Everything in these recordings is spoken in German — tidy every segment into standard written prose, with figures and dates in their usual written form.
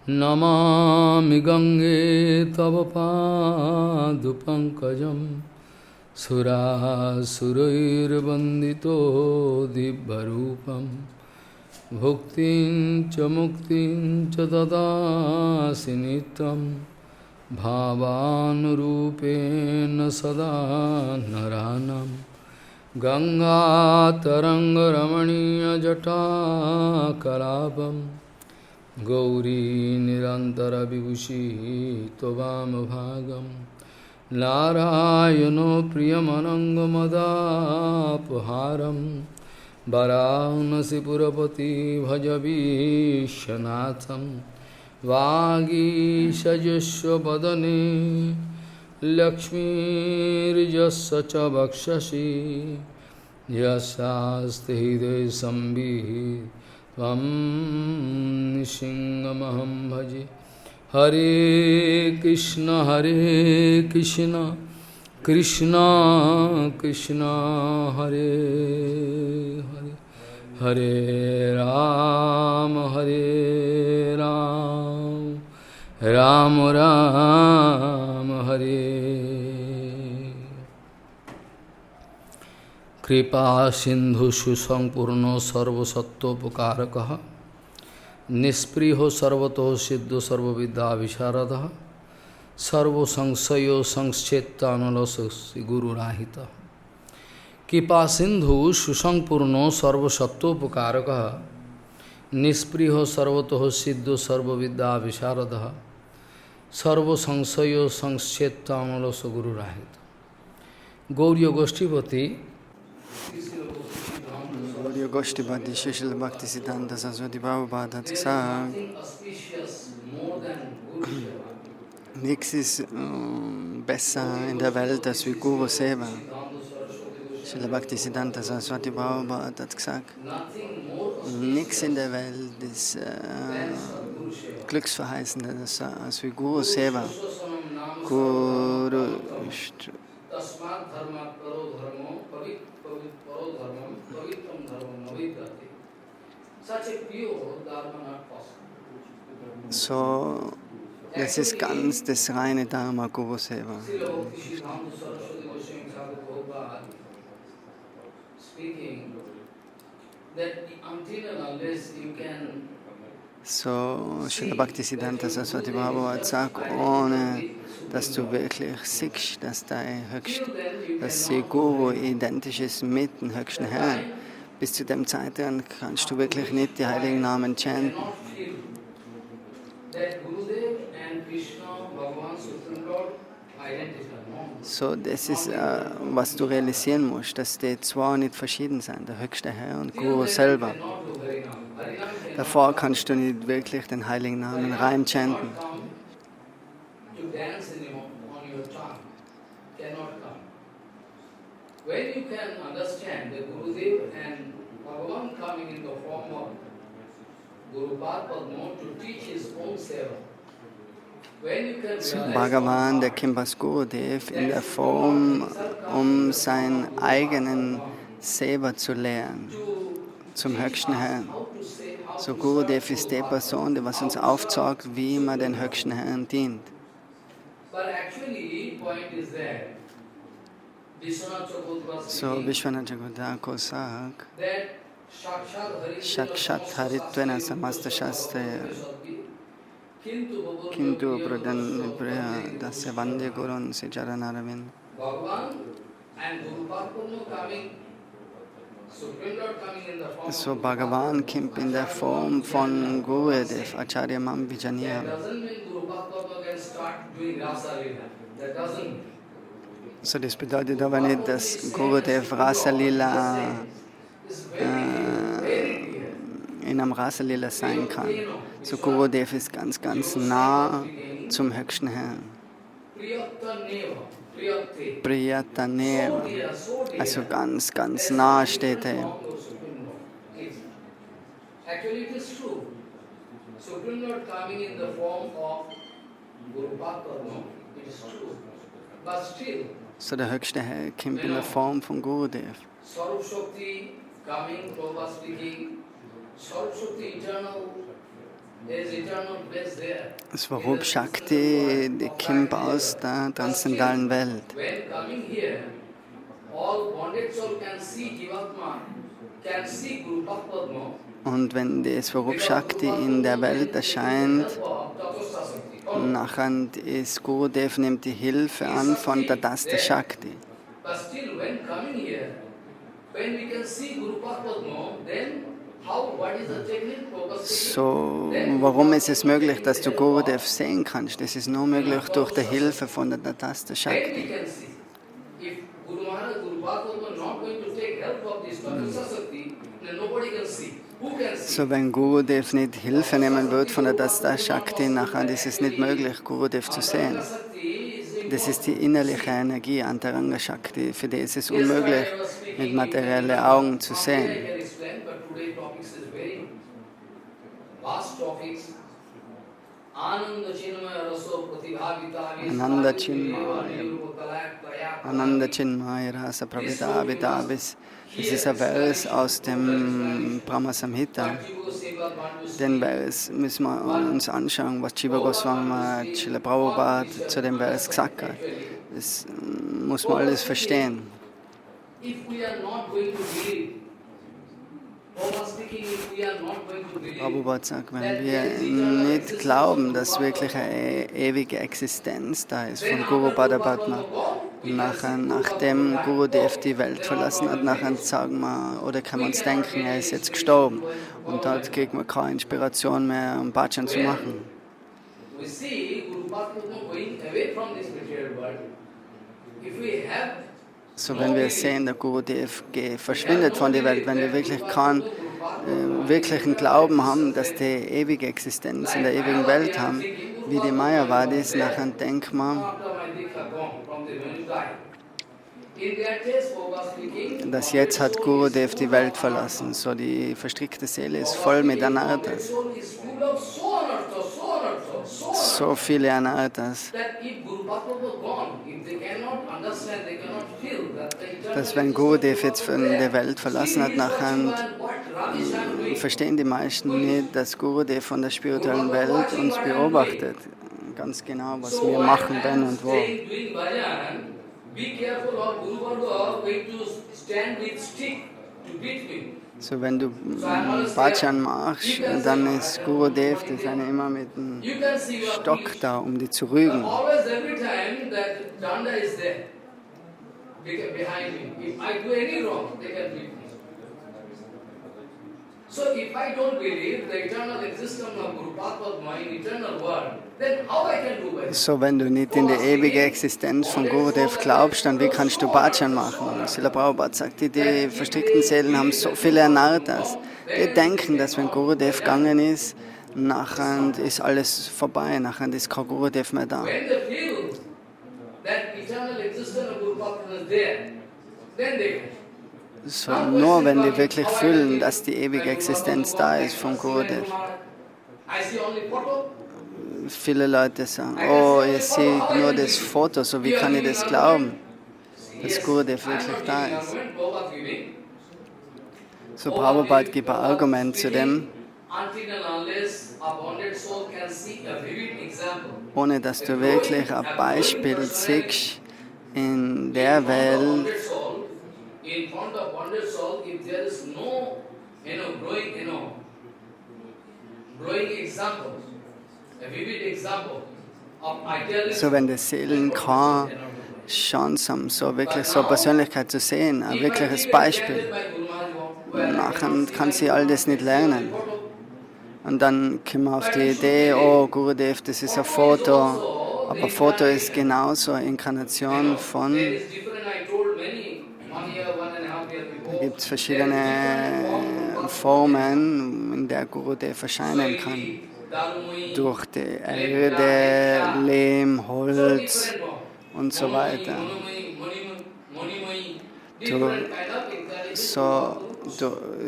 नमामि गंगे तव पादपङ्कजं सुरासुरैर्वन्दितो दिव्यरूपं भुक्तिं च मुक्तिं च ददासि नित्यं भावानुरूपेण सदा नरानं गंगातरङ्गरमणीयजटाकलापं गौरी निरन्तरविभूषी त्ववामभागं नारायणो प्रियमनङ्गमदापहारं वरानसीपुरपति भजवीशनाथं वागीशजुष्वदने लक्ष्मीर्यस्य च वक्षसि यस्यास्ति हृदये संवित् त्वं सिंहमहं भजे। हरे कृष्ण कृष्ण कृष्ण हरे हरे, हरे राम राम राम हरे। कृपा सिंधुषु संपूर्ण सर्वसत्वोपकारकः निष्पृहो सर्वतो सिद्धो सर्वविद्या विशारदः सर्वसंशयो संक्षेत्तानलसि गुरुराहितः। कृपा सिंधु सुसंपूर्ण सर्वसत्वोपकारकः निष्पृहो सर्वतो सिद्धो सर्वविद्या विशारदः सर्वसंशयो संक्षेत्तानलसि गुरुराहितः। गौड़ीय गोष्ठीपति Gaudiya Goshtipati Srila Bhaktisiddhanta Saraswati Prabhupada hat gesagt, nichts ist besser in der Welt als wie Guru Seva. Srila Bhaktisiddhanta Saraswati Prabhupada hat gesagt, nichts in der Welt ist glücksverheißender als wie Guru Seva. Guru So, das ist ganz das reine Dharma Guru Seva. So, Srila Bhaktisiddhanta Saraswati Prabhupada sagt, ohne dass du wirklich siehst, dass die Guru identisch ist mit dem höchsten Herrn, bis zu dem Zeitpunkt kannst du wirklich nicht die heiligen Namen chanten. So, das ist, was du realisieren musst, dass die zwei nicht verschieden sind, der höchste Herr und Guru selber. Davor kannst du nicht wirklich den heiligen Namen rein chanten. When you can understand the Gurudev and Bhagavan coming in the form of Guru Padma to teach his own seva. So Bhagavan, der kommt als Gurudev in der Form, um seinen eigenen Seva zu lehren, zum höchsten Herrn. So Gurudev ist die Person, die was uns aufzeigt, wie man den höchsten Herrn dient. So Vishwanath Chakravarti sagt, Shakshat Haritvena Samasta Shastra Kintu Pradhan Dasya Vande Gurun Sicharanaravind. So Bhagavan kommt in der Form von Gurudev, Acharya Mam Vijaniya. So das bedeutet aber nicht, dass Gurudev Rasa Lila in einem Rasa Lila sein kann. So Gurudev ist ganz, ganz nah zum höchsten Herrn. Priyataneva. Also ganz, ganz nah steht er. So der höchste Herr kommt in der Form von Gurudev. Swarup Shakti, die kommt aus der transzendentalen Welt. Und wenn die Swarup Shakti in der Welt erscheint, nachher ist Gurudev nimmt die Hilfe an von Tatastha Shakti. So, warum ist es möglich, dass du Gurudev sehen kannst? Das ist nur möglich durch die Hilfe von der Tatastha Shakti. So, wenn Gurudev nicht Hilfe nehmen wird von der Tatastha Shakti, nachher ist es nicht möglich, Gurudev zu sehen. Das ist die innerliche Energie, Antaranga Shakti. Für die ist es unmöglich, mit materiellen Augen zu sehen. Ananda Chinmaya Rasa Pravita. Das ist ein Vers aus dem Brahma Samhita. Den Vers müssen wir uns anschauen, was Jiva Goswami, Srila Prabhupada zu dem Vers gesagt hat. Das muss man alles verstehen. Prabhupada sagt, wenn wir nicht glauben, dass wirklich eine ewige Existenz da ist von Guru Padma, nachdem Gurudev die Welt verlassen hat, nachher sagen wir, oder kann man uns denken, er ist jetzt gestorben und dort kriegt man keine Inspiration mehr, um Bhajan zu machen. So, wenn wir sehen, der Gurudev verschwindet von der Welt, wenn wir wirklich keinen wirklichen Glauben haben, dass die ewige Existenz in der ewigen Welt haben, wie die Mayavadis, nachher denken wir, dass jetzt hat Gurudev die Welt verlassen, so die verstrickte Seele ist voll mit Anarthas. So viele Anarthas, dass wenn Gurudev jetzt von der Welt verlassen hat, nachher verstehen die meisten nicht, dass Gurudev von der spirituellen Welt uns beobachtet, ganz genau, was wir machen, wenn und wo. So, wenn du Bhajan machst, dann ist Gurudev, das ist immer mit einem Stock da, um die zu rügen. So, if I don't believe the eternal existence of Guru Padma in eternal world, then how I can do it? So, wenn du nicht in die ewige Existenz von Gurudev glaubst, dann wie kannst du Bhajan machen? Srila Prabhupada sagt, die verstrickten Seelen haben so viele Anarthas. Die denken, dass wenn Gurudev gegangen ist, nachher ist alles vorbei, nachher ist kein Gurudev mehr da. When they feel that eternal existence of Guru Padma is there, then they can. So, nur wenn die wirklich fühlen, dass die ewige Existenz da ist von Gurudev. Viele Leute sagen, oh, ich sehe nur das Foto, so wie kann ich das glauben, dass Gurudev wirklich da ist? So, Prabhupada gibt ein Argument zu dem, ohne dass du wirklich ein Beispiel siehst in der Welt, in front of bonded soul, if there is no, growing example, a vivid example of idealism. So, wenn die Seelen keine Chance haben, so wirklich so Persönlichkeit zu sehen, ein wirkliches Beispiel, nachher kann sie all das nicht lernen. Und dann kommen wir auf die Idee, oh Gurudev, das ist ein Foto, aber ein Foto ist genauso eine Inkarnation von. Da gibt es verschiedene Formen, in der Gurudev erscheinen kann. Durch die Erde, Lehm, Holz und so weiter.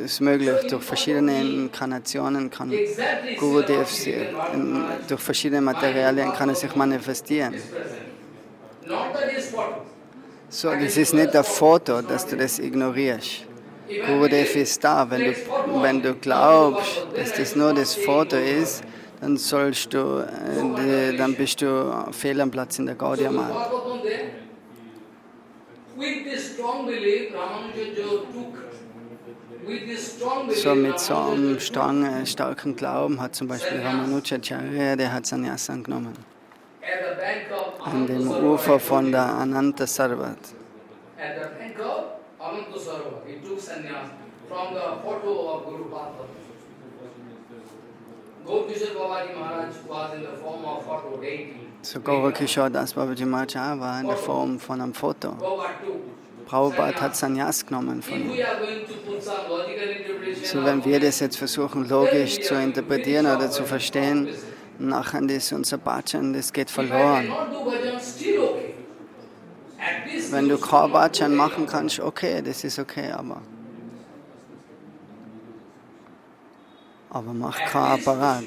Ist möglich, durch verschiedene Inkarnationen kann Gurudev durch verschiedene Materialien kann er sich manifestieren. So, das ist nicht ein Foto, dass du das ignorierst. Gurudev ist da. Wenn du glaubst, dass das nur das Foto ist, dann bist du fehl am Platz in der Gaudiya Math. So mit so einem starken Glauben hat zum Beispiel Ramanujacharya, der hat Sannyas angenommen. An dem Ufer von der Ananta Sarvat. So Gaura-Kishore Das Babaji Maharaj war in der Form von einem Foto. Prabhupada hat Sannyas genommen von ihm. So wenn wir das jetzt versuchen logisch zu interpretieren oder zu verstehen, nachher ist unser Bhajan, das geht verloren. Wenn du kein Bhajan machen kannst, okay, das ist okay, aber mach kein Apparat.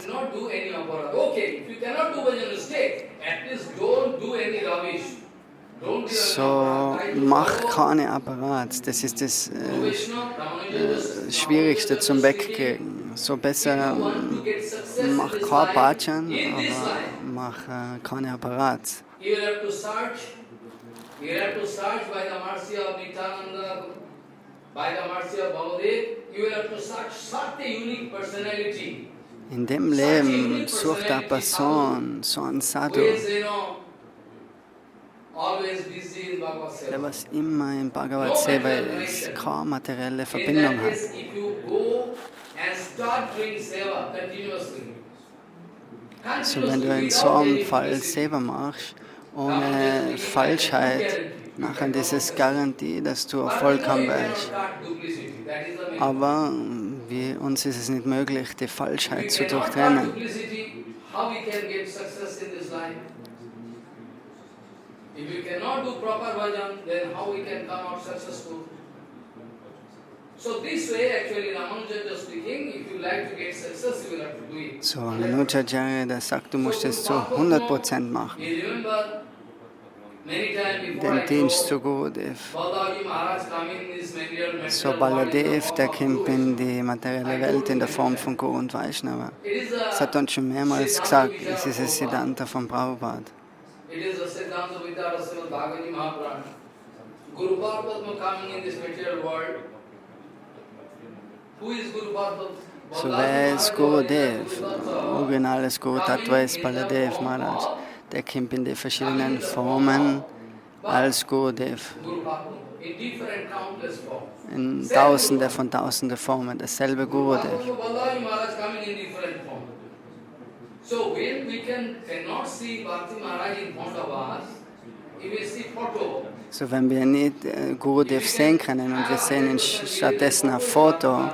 So, mach keine Apparat. Das ist das Schwierigste zum Wegkriegen. So besser mach kein Bhajan, aber mach keine Apparat. In dem Leben sucht eine Person so einen Sadhu, der was immer in Bhagavad Seva ist, keine materielle Verbindung hat. So wenn du in so einem Fall Seva machst, ohne Falschheit, nachher ist es Garantie, dass du Erfolg haben wirst. Aber uns ist es nicht möglich, die Falschheit zu durchtrennen. So, Ramanujacharya, der sagt, du musst es zu 100% machen. Den Dienst zu Gurudev. So Baladev, der kommt in die materielle Welt in der Form von Guru und Vaishnava. Das hat uns schon mehrmals gesagt, es ist das Siddhanta von Prabhupada. So wer ist Gurudev? Originales Guru Tattva ist Baladev Maharaj. Der kommt in die verschiedenen Formen als Gurudev. In Tausende von Tausende Formen, dasselbe Gurudev. So wenn wir nicht Gurudev sehen können und wir sehen stattdessen ein Foto,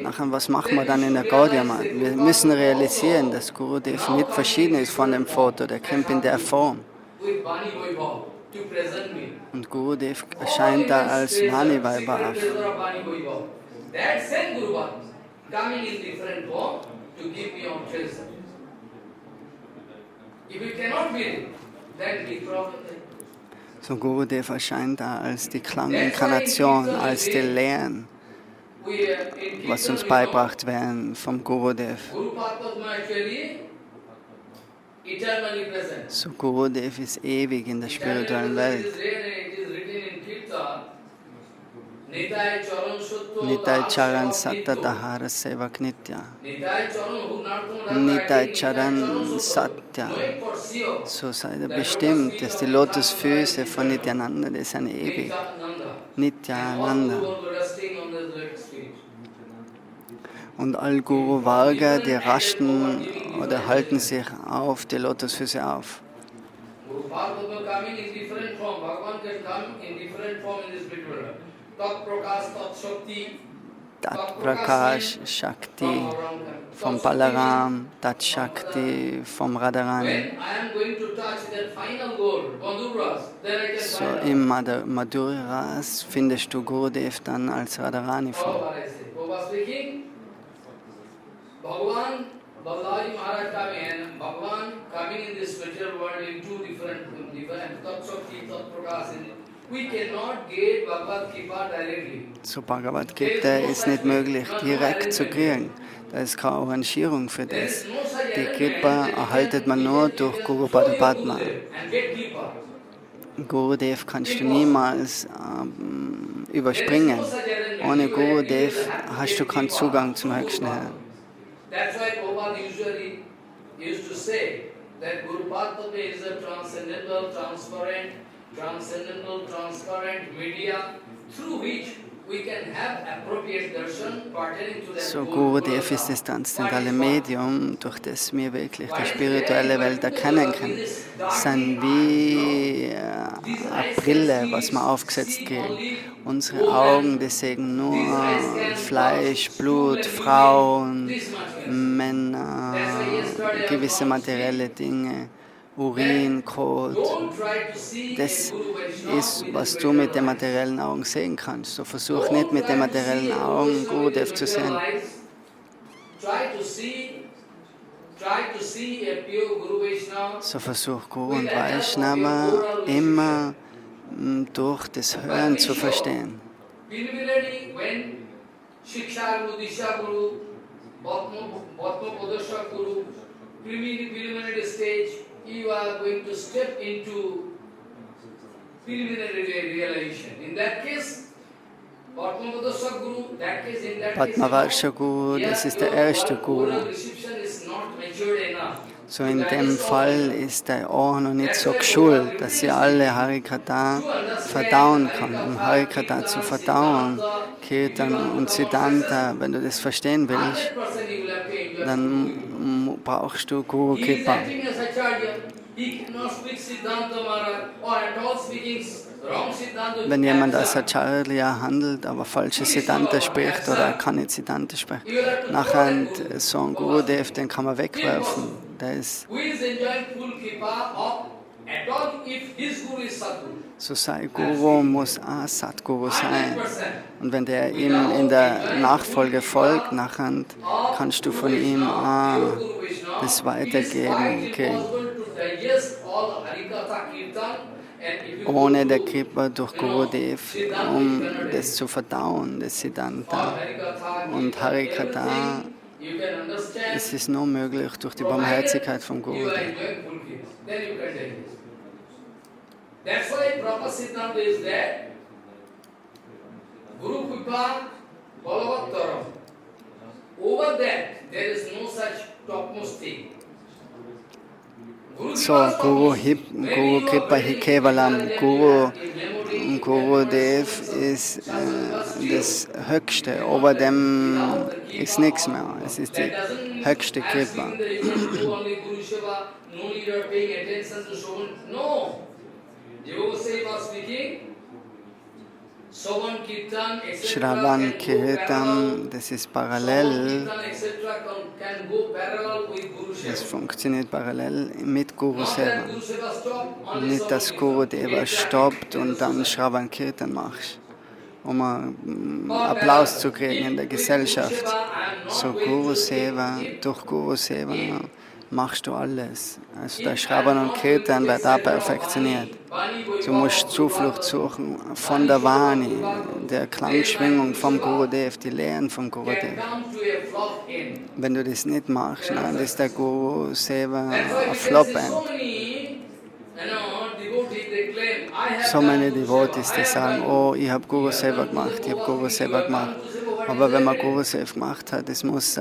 nachher, was machen wir dann in der Gaudiya Math? Wir müssen realisieren, dass Gurudev nicht verschieden ist von dem Foto, der kommt in der Form. Und Gurudev erscheint da als Vani Vaibhav. So Gurudev erscheint da als die Klanginkarnation, als die Lehren, was uns beibracht werden vom Gurudev. So Gurudev ist ewig in der spirituellen Welt. Nitai Charan Satta Dahara Sevak Nitya. Nitai Charan Satya. So sei er bestimmt, dass die Lotusfüße von Nityananda, die sind ewig. Nityananda. Und all Guru Varga, die rasten oder halten sich auf die Lotusfüße auf. Tat Prakash Shakti vom Balaram, Tat Shakti vom Radharani. So im Madhurya Ras findest du Gurudev dann als Radharani vor. Bhagavan Balaji Maharaj coming in this material world in two different Tat Shakti, Tat Prakash. So Bhagavad Gita ist nicht möglich direkt zu kriegen. Da ist keine Arrangierung für das. die Kripa erhaltet man nur durch Guru Padma. Gurudev kannst du niemals überspringen. Ohne Gurudev hast du keinen Zugang zum höchsten Herrn. That's why Prabhupada usually used to say that Guru Padma is a transcendental, transparent media through which we can have appropriate darshan pertaining to that So Gurudev ist das transzendentale Medium, durch das wir wirklich die spirituelle Welt erkennen können. Es sind wie eine Brille, was wir aufgesetzt kriegen. Unsere Augen, die sehen nur Fleisch, Blut, Frauen, Männer, gewisse materielle Dinge, Urin, Kot. Das ist, was du mit den materiellen Augen sehen kannst. So versuch nicht mit den materiellen Augen Gurudev zu sehen. So versuch Guru und Vaishnava immer durch das Hören zu verstehen. You are going to step into preliminary realization. In that case, Padma-Padasha Guru, that case, in that Padma-Varsha Guru, das ist der erste Guru. So in dem Fall ist der Ohr noch nicht so geschult, dass sie alle Harikata verdauen kann. Um Harikata zu verdauen, Kirtan und Siddhanta, wenn du das verstehen willst, dann brauchst du Guru Kripa. Wenn jemand als Acharya handelt, aber falsche Siddhanta spricht oder er kann nicht Siddhanta sprechen, nachher so ein Gurudev, den kann man wegwerfen. Der ist so sein Guru muss auch Satguru sein. Und wenn der ihm in der Nachfolge folgt, nachher kannst du von ihm auch das weitergeben. Okay. Ohne der Kripa durch Gurudev, um das zu verdauen, das Siddhanta und Harikata, es ist nur möglich durch die Barmherzigkeit von Gurudev. That's why proper Siddhanta is that Guru Kripa Balavattaram. Over that, there is no such topmost thing. So, Guru Kripa Hikevalam, Gurudev ist das Höchste, ober dem ist nichts mehr, es ist die höchste Kripa. Shravan Kirtan, das ist parallel, das funktioniert parallel mit Guru Seva. Nicht, dass Gurudeva stoppt und dann Shravan Kirtan machst, um Applaus zu kriegen in der Gesellschaft. So Guru Seva, durch Guru Seva machst du alles. Also der Shravan und Kirtan wird da perfektioniert. Du musst Zuflucht suchen von der Vani, der Klangschwingung vom Gurudev, die Lehren vom Gurudev. Wenn du das nicht machst, dann ist der Guru Seva ein Flop-End. So meine Devotees, die sagen, oh, ich habe Guru Seva gemacht, ich habe Guru Seva gemacht. Aber wenn man Guru Seva gemacht hat, es muss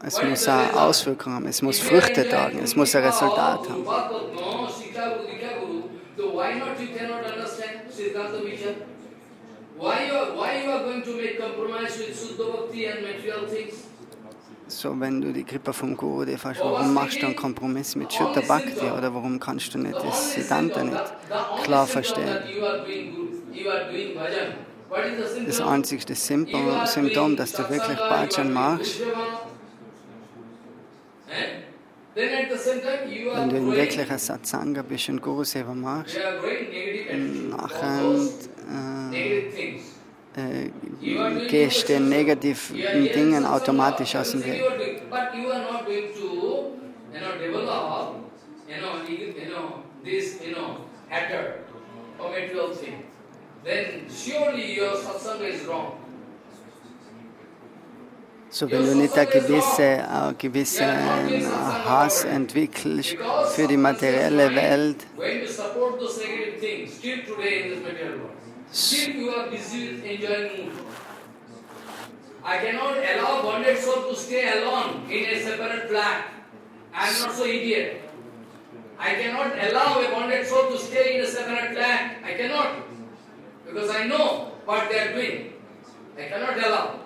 es muss eine Auswirkung haben, es muss Früchte tragen, es muss ein Resultat haben. So, wenn du die Kripa vom Gurudev hast, warum machst du einen Kompromiss mit Shuddha Bhakti oder warum kannst du nicht das Siddhanta nicht klar verstehen? Das einzigste Symptom, dass du wirklich Bhajan machst, wenn du in wirklicher Satsanga bist und Guru Seva machst, nachher gehst du den negativen Dingen automatisch aus dem Weg. then surely your satsanga is wrong. So, wenn du nicht einen gewissen Hass entwickelst für die materielle Welt, When you support those negative things, still today in this material world, still you are busy with enjoying mood. I cannot allow bonded soul to stay alone in a separate flat. I am not so idiot. I cannot allow a bonded soul to stay in a separate flat. I cannot. Because I know what they are doing. I cannot allow.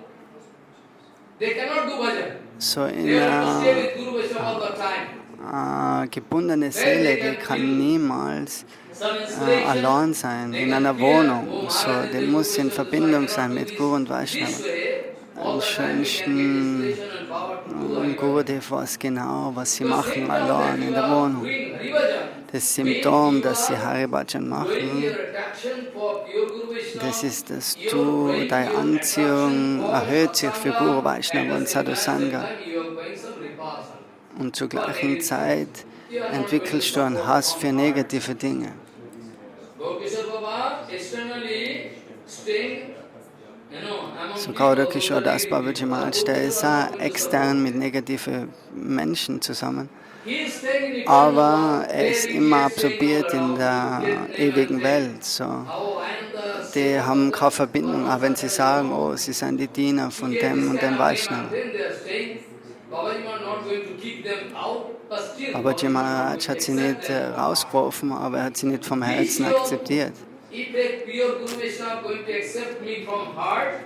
They cannot do bhajan. so They want to stay with Guru Vaishnava all the time. gebundene Seele, die kann niemals Some inspiration, allein sein in einer Wohnung. So, die muss in Verbindung sein mit Guru und Vaishnava. this way, all Am the time we can get schönsten inspiration and power to do und the Gurudev weiß genau, was sie machen same allein time in that der you are Wohnung. doing Hari Bhajan, Das Symptom, dass sie Haribhajan when machen, your attraction for pure Guru Vaishnava, das ist, dass deine Anziehung erhöht sich für Guru Vaishnava und Sadhu Sangha. Und zur gleichen Zeit entwickelst du einen Hass für negative Dinge. So Gaura Kishore Das Babaji Maharaj, der ist auch extern mit negativen Menschen zusammen. Aber er ist immer absorbiert in der ewigen Welt. So. Die haben keine Verbindung, auch wenn sie sagen, oh, sie sind die Diener von dem und dem Vaishnava. Babaji Maharaj hat sie nicht rausgeworfen, aber er hat sie nicht vom Herzen akzeptiert. If a pure Guru Vaishnava going to accept me from heart,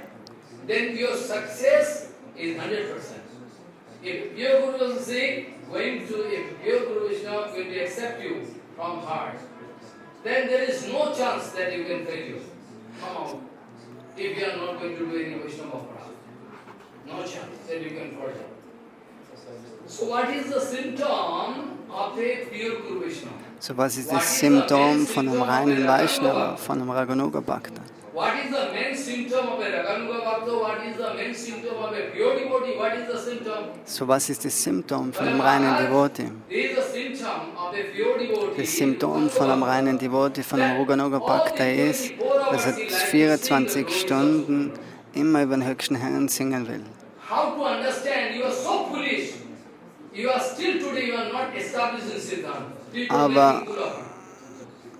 then your success is 100%. If pure Guru Vaishnava if pure Guru Vaishnava going to accept you from heart, then there is no chance that you can fail. Come out. If you are not going to do any Vaishnava Aparadha, no chance that you can fall down. So what is the symptom of a pure Guru Vaishnava? So was ist das Symptom von einem reinen Vaishnava, von einem Raganuga Bhakta? What is the main symptom of a Raganuga Bhakta? What is the main symptom of a pure devotee? What is the symptom? So was ist das Symptom von einem reinen Devotee? There is a symptom of a pure devotee. Das Symptom von einem reinen Devotee, von einem Raganuga Bhakta ist, dass er 24 Stunden immer über den höchsten Herrn singen will. How to understand? You are so foolish. You are still today, you are not established in Siddhanta. Aber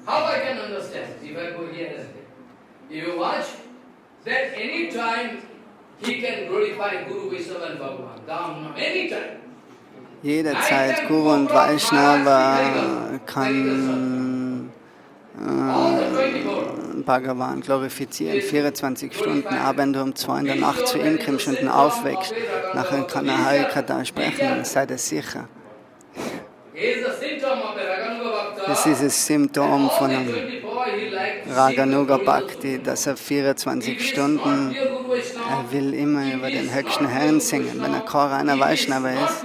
how I can understand if I go here and there? If you watch, that any time he can glorify Guru Vaishnava and Bhagavan. Dhamma, any time. Jederzeit Guru und Vaishnava kann Bhagavan glorifizieren, 24 Stunden, auch wenn du um 2 in der Nacht zu ihm kommst und ihn aufwächst, nachher kann er Harikatha sprechen, sei dir sicher. Das ist das Symptom von einem Raganuga Bhakti, dass er 24 Stunden, er will immer über den höchsten Herrn singen, wenn er kein reiner Vaishnava ist.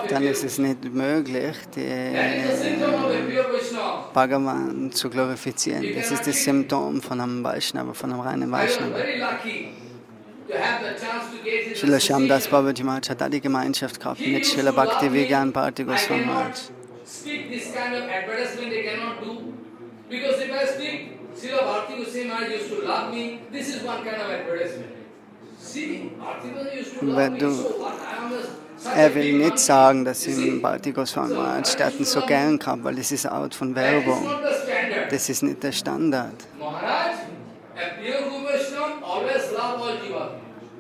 Dann ist es nicht möglich, Bhagavan zu glorifizieren. Das ist das Symptom von einem Vaishnava, von einem reinen Vaishnava. Srila Shyamdas Babaji Maharaj hat auch die Gemeinschaft gehabt mit Srila Bhaktivedanta Bharati Goswami Maharaj. Because if I speak, Srila Bharati Goswami Maharaj used to love me, this is one kind of advertisement. See, Bharati Goswami used to love me, so what? Er will nicht sagen, dass ihm Bharati Goswami Maharaj Staten so gern gehabt, weil das ist eine Art von Werbung. Das ist nicht der Standard.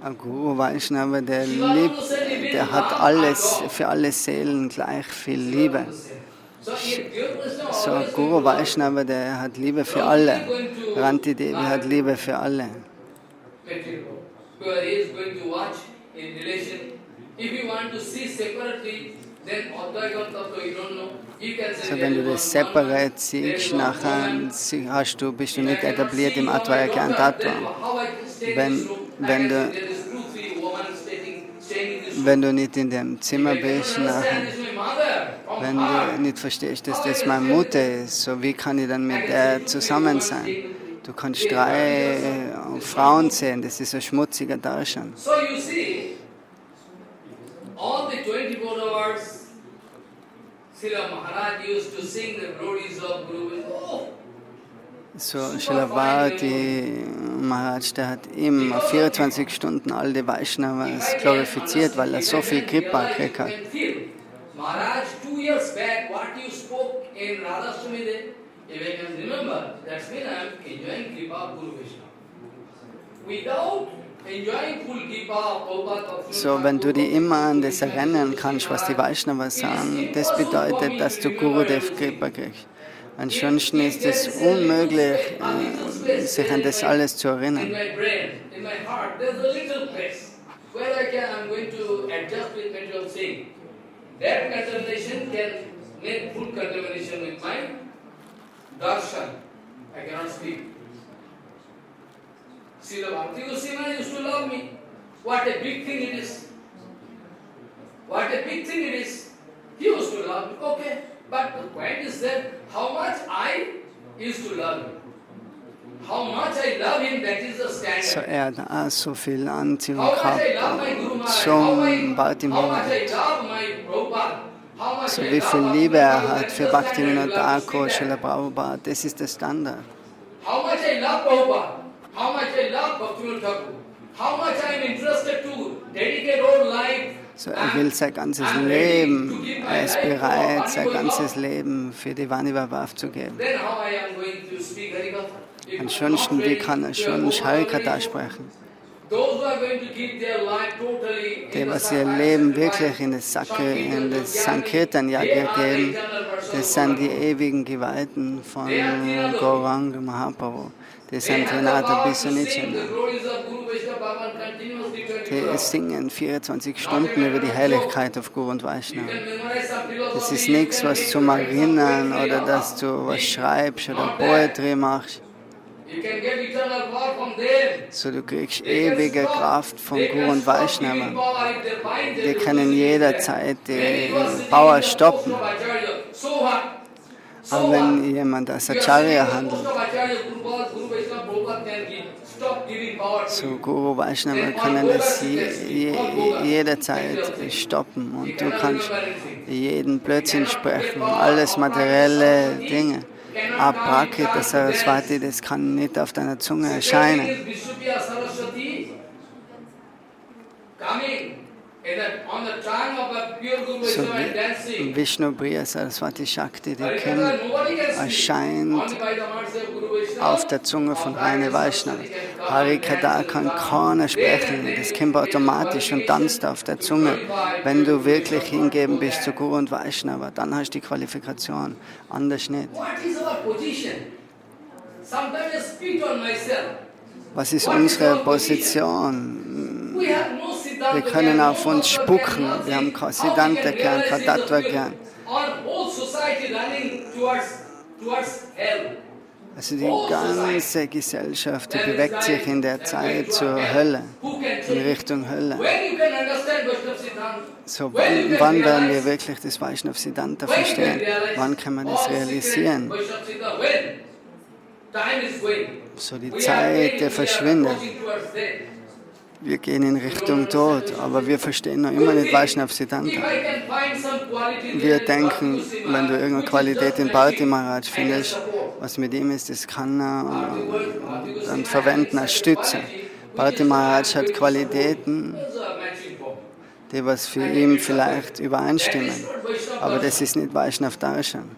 Ein Guru Vaishnava, der liebt, der hat alles, für alle Seelen gleich viel Liebe. So, Guru Vaishnava, der hat Liebe für alle. Ranti Devi hat Liebe für alle. So, wenn du das separat siehst, nachher bist du nicht etabliert im Advaita Gyan Tattva. Wenn du nicht in dem Zimmer bist, nachher, wenn du nicht verstehst, dass das meine Mutter ist, so wie kann ich dann mit der zusammen sein? Du kannst 3 Frauen sehen, das ist ein schmutziger Darshan. Srila Maharaj used to sing the glories of Guru Vishnu. Oh, So, Shilavati Maharaj, der hat immer 24 Stunden all die Vaishnavas glorifiziert, weil er so viel Kripa gekriegt hat. Maharaj, 2 years back, what you spoke in Radhastami Day, if I can remember, that's when I am enjoying Kripa of Guru Vishnu. Without enjoying full Kripa of Prabhupada, So, wenn du dich immer an das erinnern kannst, was die Vaishnavas sagen, das bedeutet, dass du Gurudev Kripa kriegst. Ansonsten ist es unmöglich, sich an das alles zu in erinnern. my brain, in my heart, there's a little place where I'm going to adjust with material thing. That contamination can make full contamination with my darshan. I cannot speak. Srila Bhakti Goswami used to love me. What a big thing it is. What a big thing it is. He used to love me. Okay. But the point is that how much I used to love him. How much I love him, that is the standard. So, er hat auch so viel Anziehung How much I gehabt love my Guru Maharaj, zum Bhakti how much Maharaj. I love my Prabhupada, how much So, I wie love viel Bhakti Liebe er Prabhupada, hat that für is the Bhakti standard. Vinod You have to Thakur, see Srila that. Prabhupada, das ist der Standard. How much I love Prabhupada, how much I love Bhakti Vinod Thakur, how much I am interested to dedicate whole life. So, er will sein ganzes Leben, er ist bereit, sein ganzes Leben für die Vanivava aufzugeben. Then how I am going to speak Harikatha? If Ansonsten, wie kann er schon Harikatha sprechen? those who are going to give their life totally Die, in the was ihr sacrifice Leben of life, wirklich in das Sankirtan geben, das sind die ewigen Geweihten von Gauranga Mahaprabhu. Das sind Trinata Bisonichana. Die singen 24 Stunden über die Heiligkeit auf Guru und Vaishnava. Das ist nichts, was zum Erinnern oder dass du was schreibst oder Poetry machst. So, du kriegst ewige Kraft von Guru und Vaishnava. Die können jederzeit die Power stoppen. Aber wenn jemand als Acharya handelt, so Guru Vaishnava können das jederzeit stoppen und du kannst jeden Blödsinn sprechen, alles materielle Dinge. Aprakita Saraswati, das kann nicht auf deiner Zunge erscheinen. So Vishnu Priya Saraswati Shakti, die erscheint auf der Zunge von reinen Vaishnava. Harikatha kann keiner sprechen, das kommt automatisch und tanzt auf der Zunge. Wenn du wirklich hingeben bist zu Guru und Vaishnava, dann hast du die Qualifikation, anders nicht. Was ist unsere Position? Wir können auf uns spucken, wir haben kein Siddhanta gern, kein Tattva gern. Also die ganze Gesellschaft die bewegt sich in der Zeit zur Hölle, in Richtung Hölle. So, wann werden wir wirklich das Vaishnava Siddhanta verstehen? Wann kann man das realisieren? So, die Zeit, die verschwindet. Wir gehen in Richtung Tod, aber wir verstehen noch immer nicht Vaishnava Siddhanta. Wir denken, wenn du irgendeine Qualität in Bharati Maharaj findest, was mit ihm ist, das kann er dann verwenden als Stütze. Bharati Maharaj hat Qualitäten, die was für ihn vielleicht übereinstimmen, aber das ist nicht Vaishnava Darshan.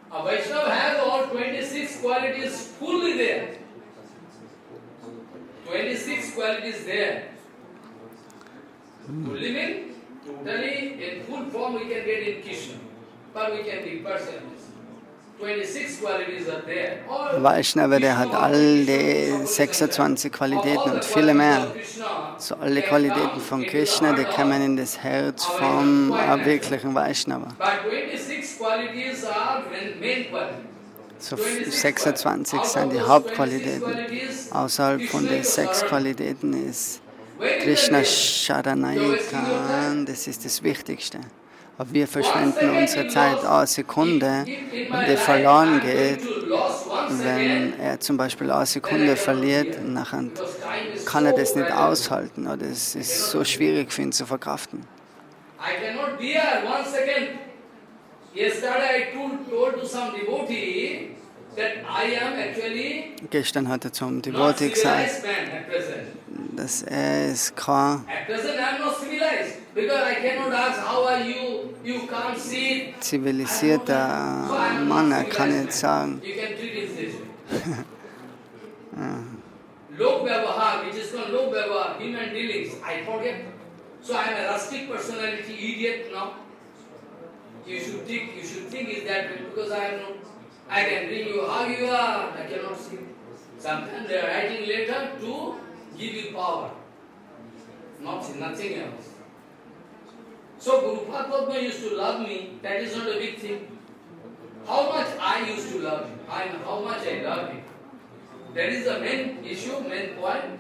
Vaishnava has all 26 qualities fully there. 26 qualities there. To live in, totally in full form we can get in Krishna, but we can be personalized. 26 qualities are there. Vaishnava, der hat all die 26 Qualitäten und viele mehr. So alle Qualitäten von Krishna, die kommen in das Herz vom wirklichen Vaishnava. So 26 sind die Hauptqualitäten. Außerhalb von den 6 Qualitäten ist Krishna Sharanayika, das ist das Wichtigste. Aber wir verschwenden unsere Zeit eine Sekunde, wenn die verloren geht. Wenn er zum Beispiel eine Sekunde verliert, nachher kann er das nicht aushalten oder es ist so schwierig für ihn zu verkraften. Yesterday I told to some devotee that I am actually Gestern hat er zum not Devotee gesagt, civilized man at present. dass er ist kein At present I am not civilized because I cannot ask how are you, you can't see it. zivilisierter Mann. Er kann nicht sagen, You can treat it this way. Lok Vyavahar, which is called Lok Vyavahar, human dealings, I forget. So I am a rustic personality, idiot now. You should think is that way because I am not. I can bring you how you are, I cannot see. Sometimes they are writing letter to give you power. Nothing else. So Guru Padma used to love me, that is not a big thing. How much I used to love him, how much I love him. That is the main issue, main point.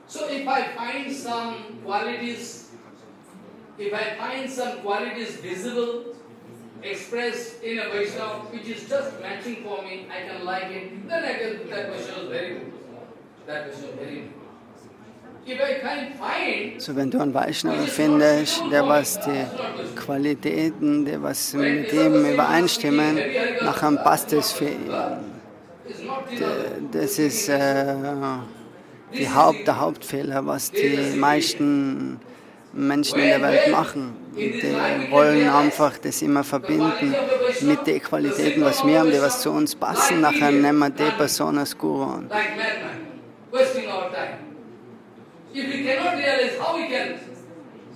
So if I find some qualities visible, expressed in a Vaishnava, which is just matching for me, I can like it, then that question is very good. That question is very good. If I can't find, so wenn du einen Vaishnava findest, der was die Qualitäten, der was mit ihm übereinstimmen, nachher passt es für ihn. Das ist der Hauptfehler, was die meisten Menschen in der Welt machen. Die wollen einfach das immer verbinden mit den Qualitäten, was wir haben, die was zu uns passen. Nachher nehmen wir die Person als Guru an. like madman, wasting our time. If we cannot realize how we can,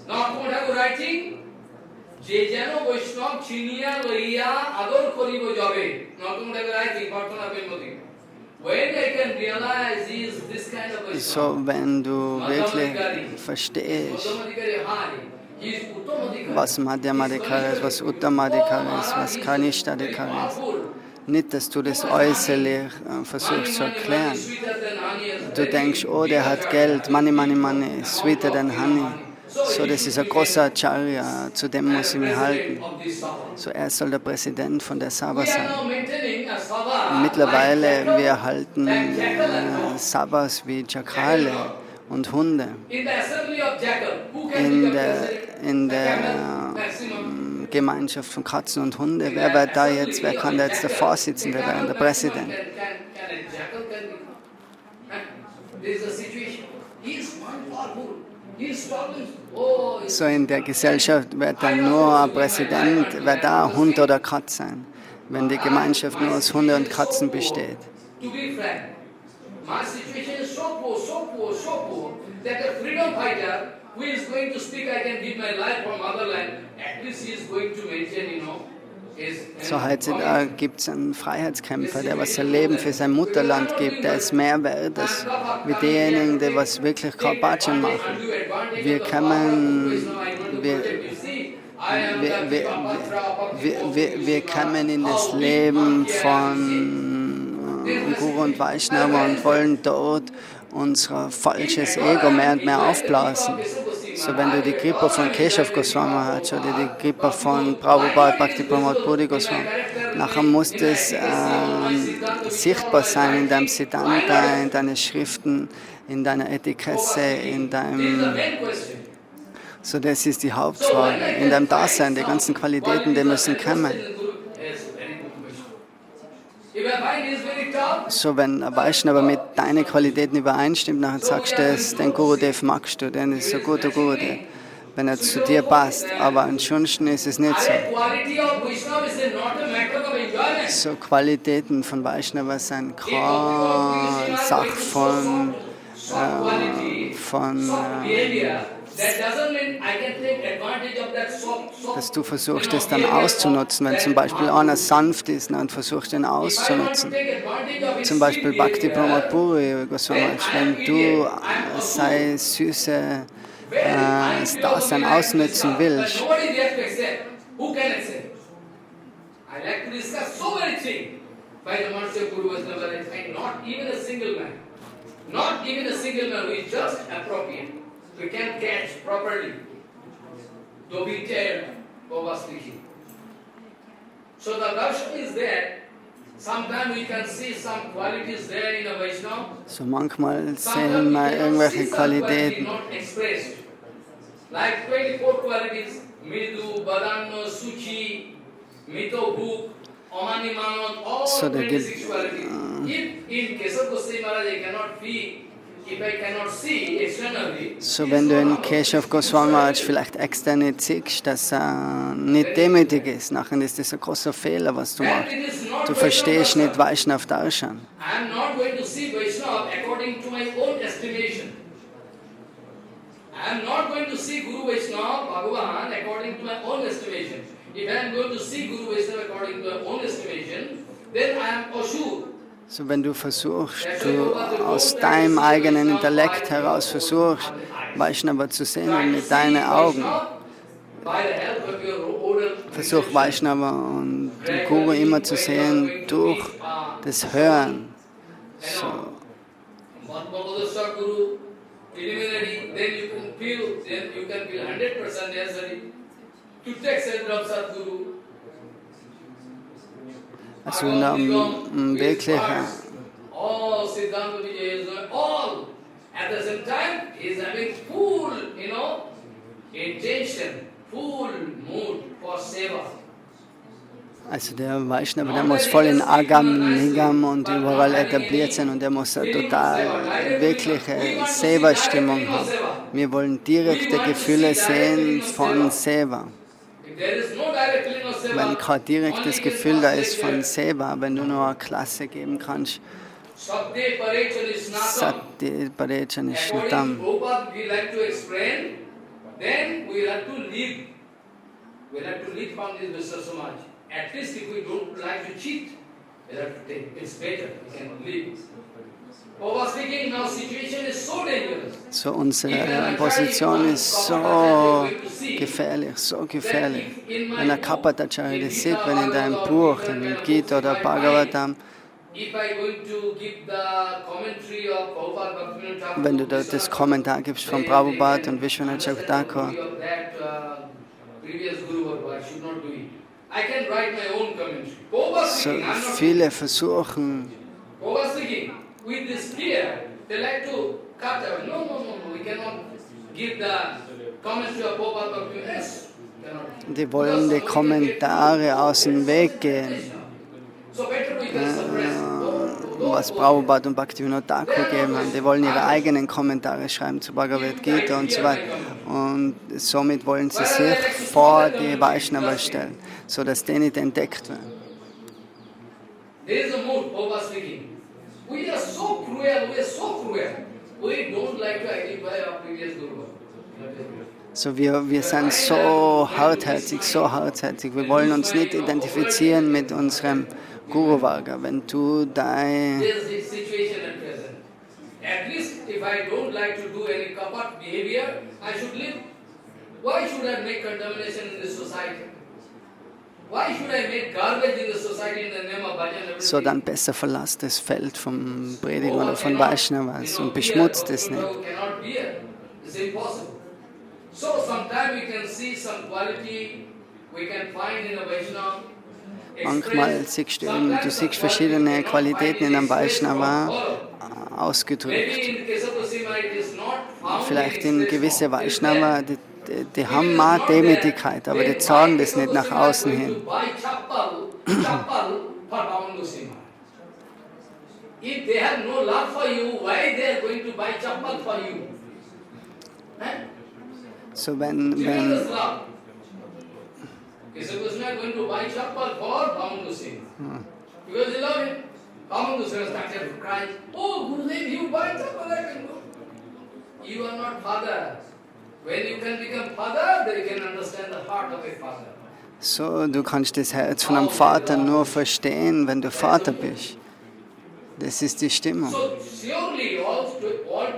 not have writing, Je jano Vaishnav chiniya loiya ador koribo jabe. Not have writing, Partana Pimoti. When I can realize is this kind of Vaishnava. So, wenn du wirklich verstehst, was Madhyamadikar ist, was Uttamadikar ist, was Kanishthadikar ist, nicht, dass du das äußerlich versuchst zu erklären. Du denkst, oh, der hat Geld, money, sweeter than honey. So, das ist ein großer Acharya, zu dem muss ich mich halten. So, er soll der Präsident von der Sabha sein. Mittlerweile, wir halten Sabhas wie Chakale und Hunde. In der Gemeinschaft von Katzen und Hunde. Wer wird da jetzt, wer kann da jetzt der Vorsitzende werden, der Präsident? So in der Gesellschaft wird dann nur ein Präsident, wird da ein Hund oder Katz sein, wenn die Gemeinschaft nur aus Hunde und Katzen besteht. Who is going to speak, I can give my life for motherland, at least he is going to maintain, So heutzutage gibt es einen Freiheitskämpfer, der was sein Leben für sein Mutterland gibt, der ist mehr wert als wie diejenigen, die was wirklich Karpatschen machen. Wir kommen in das Leben von Guru und Vaishnava und wollen dort unser falsches Ego mehr und mehr aufblasen. So, wenn du die Kripa von Keshav Goswami hast oder die Kripa von Prabhupada Bhakti Pramod Puri Goswami, nachher muss das sichtbar sein in deinem Siddhanta, in deinen Schriften, in deiner Etikette, in deinem... So, das ist die Hauptfrage. In deinem Dasein, die ganzen Qualitäten, die müssen kommen. So, wenn ein Vaishnava mit deinen Qualitäten übereinstimmt, dann sagst du, den Gurudev magst du, den ist so guter Gurudev, wenn er zu dir passt. Aber ansonsten ist es nicht so. So, Qualitäten von Vaishnava sind keine Sache von dass du versuchst, das dann auszunutzen. Wenn zum Beispiel einer sanft ist, dann versuchst du ihn auszunutzen. Zum Beispiel Bhakti Pramod Puri Goswami, wenn du sein süße Dasein ausnutzen willst. Not even a single man who is just appropriate. We can catch properly. Though we tell Baba speaking. So the darshan is there. Sometimes we can see some qualities there in a Vaishnava. So manchmal sehen wir irgendwelche Qualitäten. Like 24 qualities, Mridu, Badanno, Suchi, Mito Bhuk, Omani Manot, all So da 26 gibt qualities. If in Keshav Goswami Maharaj I cannot feel, if I cannot see externally, so wenn du in Keshav Goswami Maharaj vielleicht extern nicht siehst, dass er nicht demütig ist, nachher ist das ein großer Fehler, was du then machst. it is not Du Vaishnava verstehst darshan. nicht Vaishnav Darshan. I am not going to see Vaishnava according to my own estimation. I am not going to see Guru Vaishnava, Bhagavan, according to my own estimation. If I am going to see Guru Vaishnava according to my own estimation, then I am assured. So wenn du versuchst, du aus deinem eigenen Intellekt heraus versuchst, Vaishnava zu sehen und mit deinen Augen, versuch Vaishnava und Guru immer zu sehen durch das Hören. So. Preliminary, then you can feel 100% necessary to take shelter of Sadguru. Also wenn du wirklich all Siddhanta Vijay is doing all. At the same time, he is having full, intention, full mood for seva. Also der Vaishnava, der muss voll in Agam, Nigam und überall etabliert sein und der muss eine total wirkliche Seva-Stimmung haben. Wir wollen direkte Gefühle sehen von Seva. If there is no direct feeling of seva, Wenn kein direktes Gefühl da ist von Seva, wenn du nur eine Klasse geben kannst, Sadde Parechani Snatam. Sati Parechani According to Shnatam. Prabhupada, we like to explain, then we have to live. We have to live from this Vishwa Samaj. At least if we don't like to cheat, we have to take. It's better, we can live. Prabhupada speaking, now situation is so dangerous. So unsere Position ist so gefährlich. Wenn der Kapatacharya das sieht, wenn in deinem Buch, in Gita oder Bhagavatam, If I going to give the commentary of Prabhupada Bhaktivinoda Thakur, wenn du da das Kommentar gibst von Prabhupada und Vishwanath Chakravarti, previous Guru Varga, I should not do it. I can write my own commentary. Prabhupada so speaking, I'm not viele versuchen, Prabhupada speaking, with this fear, they like to cut away. No, we cannot give the commentary of Prabhupada Bhaktivinoda. Yes, cannot. die wollen die Kommentare aus dem Weg gehen, So better we can suppress. was Prabhupada und Bhaktivinoda Thakur gegeben haben. Die wollen ihre eigenen Kommentare schreiben zu Bhagavad Gita und so weiter. Und somit wollen sie sich vor die Vaishnava stellen, sodass die nicht entdeckt werden. There is a mood, Prabhupada speaking. We are so cruel. We don't like to identify our previous Guru. So wir sind so hartherzig. Wir wollen uns nicht identifizieren mit unserem Guru Varga. Wenn du dein This is the situation at present. At least if I don't like to do any kapat behavior, I should live. Why should I make contamination in this society? Why should I make garbage in the society in the name of bhajan? so dann besser verlass das Feld vom Prediger oder von Vaishnavas und beschmutzt es nicht. Cannot bear. It's impossible. So sometimes we can see some quality we can find in a Vaishnava. Manchmal siehst du siehst verschiedene Qualitäten in einem Vaishnava ausgedrückt. Vielleicht in gewisse Vaishnava, die haben auch Demütigkeit, aber die zeigen das nicht nach außen hin. If they have no love for you, why they are going to buy chappal for you? So wenn Tremendous love. Keshav Goswami is going to buy chappal for Bhavan Goswami. Because they love him. Bhavan Goswami started to cry. Oh, Gurudev, you buy chappal, I can go. You are not father. When you can become father, then you can understand the heart of a father. So, du kannst das Herz von einem Vater nur verstehen, wenn du Vater bist. Das ist die Stimmung. So surely all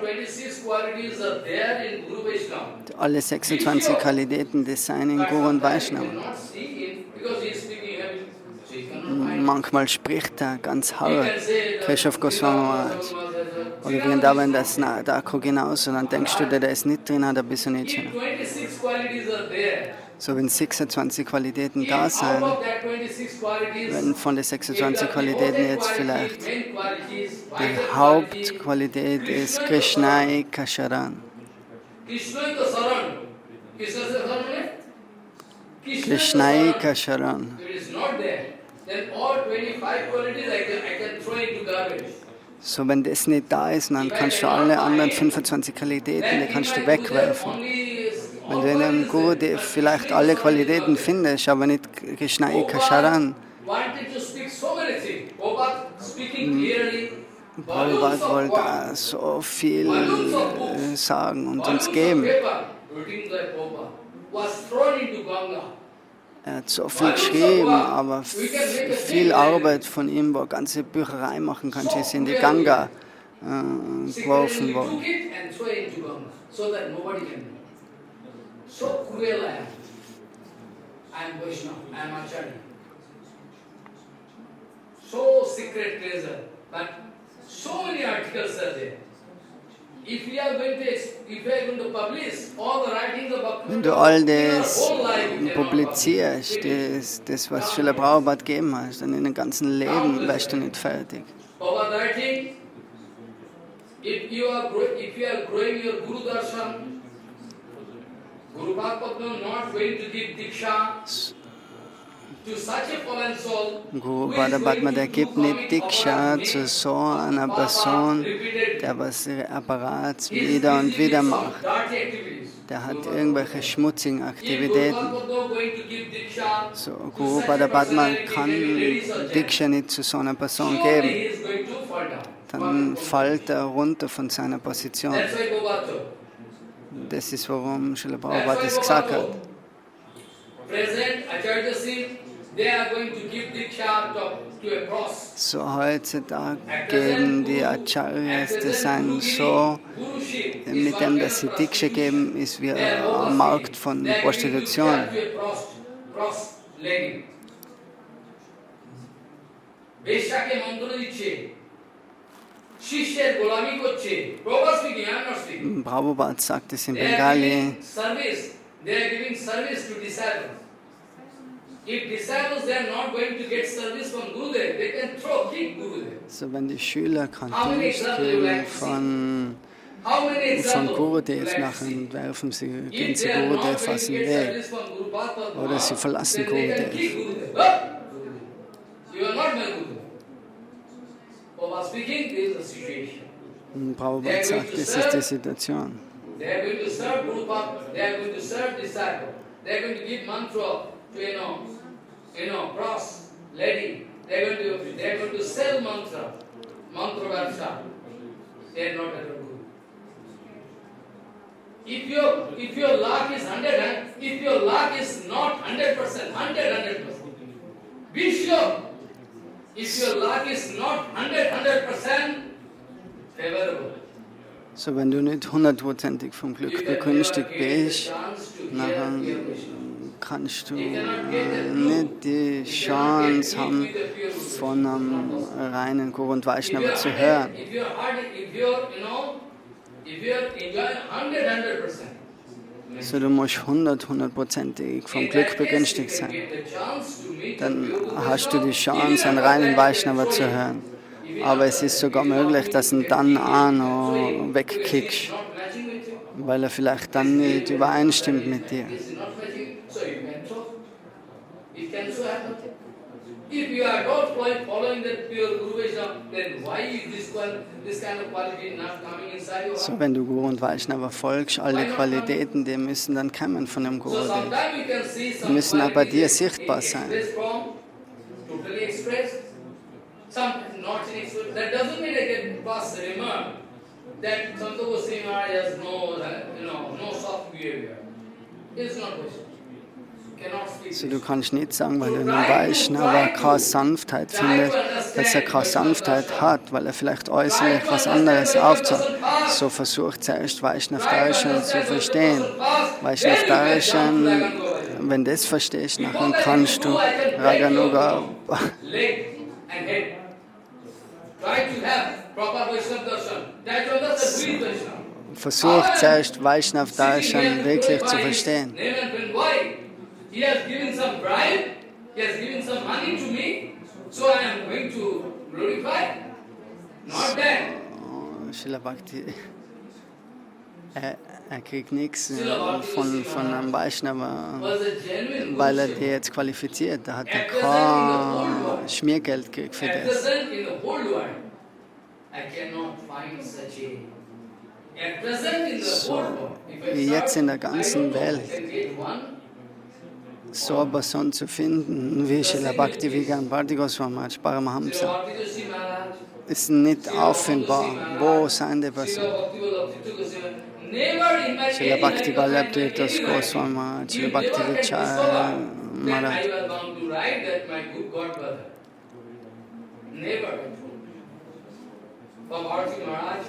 26 qualities are there in Guru Vaishnava. Alle 26 Qualitäten, die sind in Guru und Vaishnava. Cannot see him because he is speaking heavy. So you cannot find. Manchmal spricht er ganz hart, Keshav Goswami Maharaj. Oder Vrindavan das Thakur genauso, dann denkst du dir, der ist nicht drin, da bist du nicht If schon. 26 qualities are there, So, wenn 26 Qualitäten if da out sind, of that 26 qualities, wenn von den 26 Qualitäten jetzt vielleicht main qualities, die Hauptqualität ist Krishnaika Sharan. Krishnaika Saran. Krishnaika Saran means? Krishnaika Sharan. It is not then all 25 qualities I can throw into garbage. So, wenn das nicht da ist, dann kannst du alle anderen 25 Qualitäten, die kannst du wegwerfen. Wenn du in einem Gurudev vielleicht alle Qualitäten findest, aber nicht Krishnai Kasharan, Prabhupada wollte so viel sagen und uns geben. Er hat so viel geschrieben, aber viel Arbeit von ihm, wo er ganze Bücherei machen kann, ist in die Ganga geworfen worden. So cruel I am. I am Vaishnava, I am Acharya. So secret treasure, but so many articles are there. If we are going to publish all the writings of Bhakti, wenn du all das publizierst, das was Srila Prabhupada gegeben hast, dann in dem ganzen Leben wärst du nicht fertig. Prabhupada writing, if you are growing your Guru Darshan, Guru Bhakti not going to give Diksha to such a fallen soul. Guru Bhakti, der gibt nicht Diksha zu so einer Person, der was Apparats wieder und wieder macht. Der hat irgendwelche schmutzigen Aktivitäten. So, Guru Bhakti kann Diksha nicht zu so einer Person geben. Dann fällt er runter von seiner Position. Das ist, warum Srila Prabhupada das gesagt hat. So heutzutage geben die Acharyas das ein so, mit dem, dass sie Diksha geben, ist wie ein Markt von Prostitution. Prabhupada sagt es in Bengali. So, wenn die Schüler keinen Dienst kriegen von Gurudev, nachher werfen sie, gehen sie Gurudev aus dem Weg. Oder sie verlassen Gurudev. Und Prabhupada sagt, das ist die Situation. They are going to serve Guru Bhakti, they are going to serve disciple, they are going to give mantra to cross lady, they are going to sell mantra Vamsa. They are not at all good. If your luck is 100, if your luck is not 100%, 100%, be sure. If your luck is not 100% favorable. So, wenn du nicht 100%ig vom Glück begünstigt bist, dann kannst du nicht die Chance haben, von einem reinen Guru und Vaishnava zu hören. So, du musst 100%ig vom Glück begünstigt sein. Dann hast du die Chance, einen reinen Vaishnava zu hören. Aber es ist sogar möglich, dass du ihn dann auch noch wegkickst, weil er vielleicht dann nicht übereinstimmt mit dir. So, wenn du Guru und Vaishnava folgst, alle Qualitäten, die müssen dann kommen von dem Guru. Die müssen auch bei dir sichtbar sein. That doesn't mean I can pass the remark that Santa Goswami Maharaj has no soft behavior. It's not possible. So, du kannst nicht sagen, weil du einen Vaishnava keine Sanftheit findest, dass er keine Sanftheit hat, weil er vielleicht äußerlich was anderes aufzeigt. So versucht zuerst Vaishnav Darshan zu verstehen. Vaishnav Darshan, wenn du das verstehst, dann kannst du Raganuga. Versuch zuerst Vaishnav Darshan wirklich zu verstehen. Srila Bhakti Er kriegt nichts von einem Vaishnava, was a genuine weil er Guru. die jetzt qualifiziert. Da hat er At present in the whole kein world, Schmiergeld gekriegt für at das. present in the whole world, I cannot find such a. At present in the So, whole world, if wie I jetzt search, in der I ganzen don't know, I Welt. can get one. So eine Person zu finden, wie Srila Bhaktivedanta Bharti Goswami Paramahamsa, Srila Bhakti Joshi Maharaj, ist nicht auffindbar. Wo sind die Srila Personen? Bhakti Vallabh Tirtha Goswami, never in my Srila any Bhakti life of Vallabh mine, Tirtha any Goswami, life, Srila you Bhakti never can Vichara discover that Maharaj. I was bound to write that my good godbrother. Never. For Bharati Maharaj,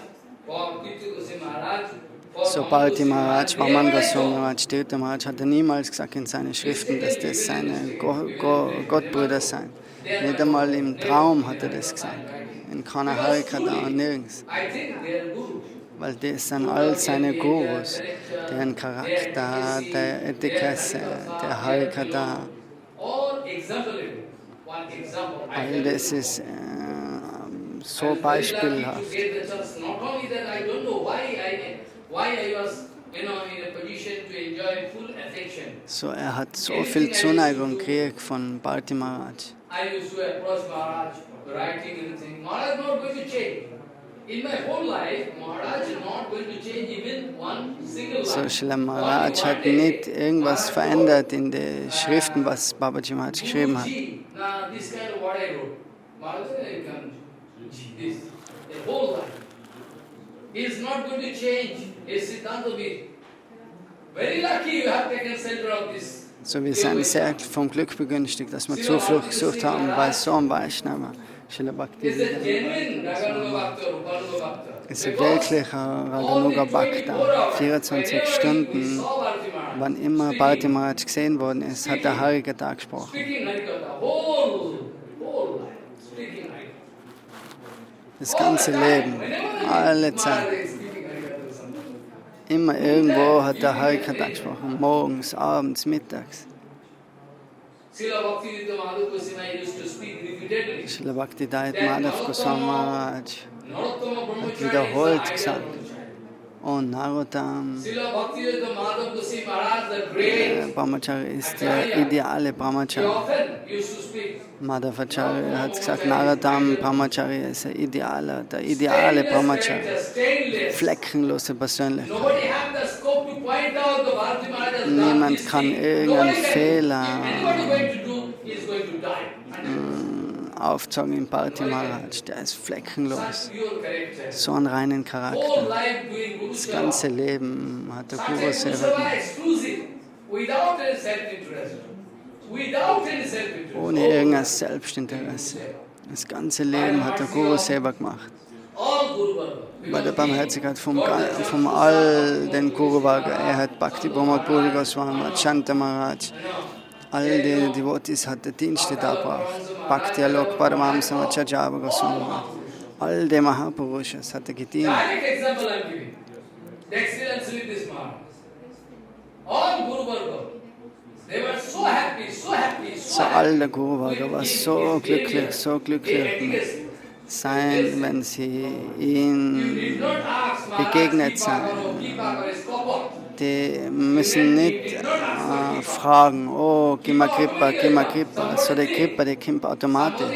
for Tirtha Goswami Maharaj, for So Vaman Bharati Goswami Maharaj, Maharaj, Vaman never I Goswami saw. Maharaj, Tirtha Maharaj hat er niemals gesagt in seinen Schriften, dass das seine Gottbrüder seien. Nicht einmal im Traum hat er das gesagt. In keiner Harikata und nirgends. I think they are gurus. Weil das sind all seine Gurus, deren Charakter, der Etikette, der Harikata, All exemplary. One example. all das ist so beispielhaft. To get the chance, not only that, I don't know why I was, in a position to enjoy full affection. So, er hat so viel Zuneigung gekriegt von Bharti Maharaj. I used to approach Maharaj, writing anything. Maharaj not going to change. In my whole life, Maharaj is not going to change even one single So, line. Srila Maharaj hat nicht irgendwas verändert in den Schriften, was Babaji Maharaj geschrieben hat. Now, this kind of what I wrote. Maharaj can this the whole life. He is not going to change his Siddhanta Vir. Very lucky you have taken center of this. So, wir sind sehr vom Glück begünstigt, dass wir Zuflucht gesucht haben bei so einem Vaishnava. Srila Bhakti Is a genuine Raganuga Bhakta, Rupanuga Bhakta. ist ein wirklicher Raganuga Bhakta. 24 Stunden, wann immer Bharti Maharaj gesehen worden ist, hat der Harikata gesprochen. Speaking Harikatha, whole life, speaking Harikatha. Das ganze Leben, alle Zeit. Immer irgendwo hat der Harikata gesprochen. Morgens, abends, mittags. Srila Bhaktivedanta Madhav Goswami used to speak repeatedly. Srila Bhakti Madhav Goswami Maharaj Narottama hat Brahmachari wiederholt is the gesagt. ideal Brahmachari. Und Narottam, Srila Bhaktivedanta Madhav Goswami Maharaj, the great Brahmachari ist der ideale He Brahmachari. often used to speak. Madhavacharya hat gesagt, Narottam Brahmacharya ist der ideale Brahmachari. Stainless. Fleckenlose Persönlichkeit. Nobody have the scope to point out the Bharati Maharaj has done Niemand this kann thing. irgendeinen Nobody can. Fehler If anybody going to do, he is going to die. aufzeigen in Bharti Maharaj. Der ist fleckenlos. Such pure character. So einen reinen Whole Charakter. life doing Guru Das Seva. ganze Leben hat der Such Guru a Guru Seva Seva gemacht. exclusive, without any self-interest. Without any self-interest. Ohne irgendein Selbstinteresse. Das ganze Leben hat der Guru Seva gemacht. All Guru Varga. Bei der Barmherzigkeit vom all den Guru Varga. Er hat Bhakti Pramod Puri Goswami, Shanta Maharaj. All die Devotees hat der Dienste dargebracht. Bhakti Alok Paramahamsa Acharya Goswami. All die Mahapurushas hat er gedient. Direct example I am giving. The excellence with this man. All Guru Varga. They were so happy, so happy, so So happy. all der Guru Varga war so glücklich mit sein, wenn sie ihn begegnet sind. Die müssen nicht fragen, oh, gib mir Kripa. So der Kripa, der kommt automatisch.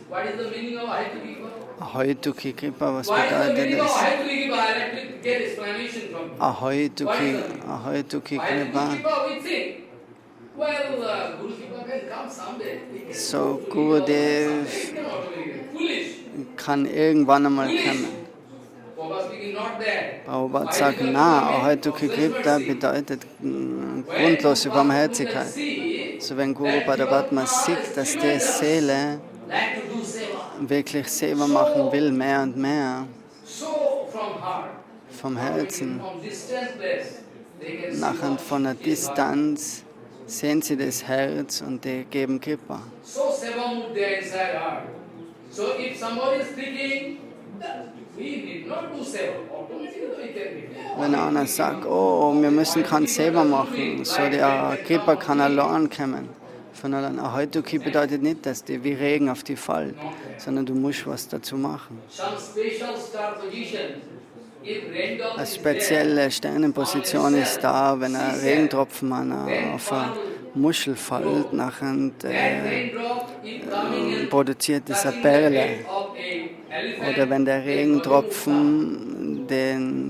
What is the meaning of Ahituki Kripa? Ahituki Kripa, was What is the bedeutet meaning of das? Ahituki Kripa? I like to get explanation from you. Ahituki Kripa. Kripa, we think. Well, Guru Kripa can come someday. So Gurudev He cannot do it. Foolish. kann irgendwann einmal kommen. Prabhupada speaking, not that. Prabhupada sagt, na, Ahituki Kripa bedeutet grundlose Barmherzigkeit. So wenn Guru Padapatma sieht, dass die Seele Like to do seva. wirklich Seva machen will, mehr und mehr, So from heart. vom Herzen, From distant place. They can see nachher God. von der Distanz, sehen sie das Herz und die geben Kripa. So seva mood there inside heart. So if somebody is thinking that we did not do seva, automatically we can be. Wenn einer sagt, oh, wir müssen kein Seva machen, so der Kripa kann allein kommen. Von allein. Ahaitukhi bedeutet nicht, dass die wie Regen auf die fällt, sondern du musst was dazu machen. Some special star position. If raindrop Eine is spezielle Sternenposition ist da, wenn ein Regentropfen auf eine Muschel fällt, nachher that raindrop if coming in produziert es eine touching the Perle. head of a elephant, Oder wenn der then Regentropfen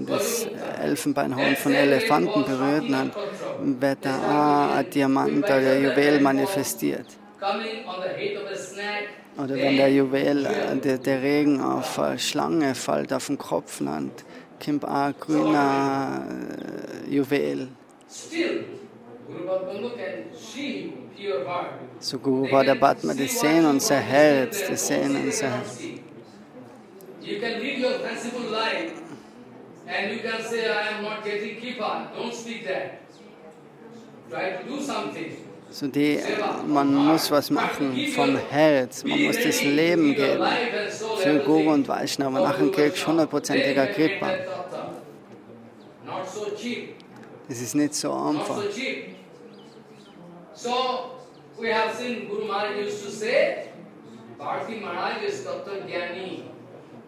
das Elfenbeinhorn von Elefanten berührt, dann wird da ein Diamant oder Juwel manifestiert. coming on the head of a snake, Oder wenn der Juwel, der Regen auf eine Schlange fällt, auf den Kopf, dann kommt ein grüner Juwel. still Guru Bhaktivinoda can see pure heart. So Guru Bhaktivinoda, die sehen unser Herz, die sehen unser Herz. You can lead your fanciful life and you can say, I am not getting kripa. Don't speak that. Try to do something. So man muss was machen vom Herz, man muss das Leben geben für Guru und Vaishnava. Nachher kriegst du 100%iger Kripa. Not so cheap. Das ist nicht so Not einfach. so cheap. So we have seen Guru Maharaj used to say, Bharti Maharaj is Tattva Jnani.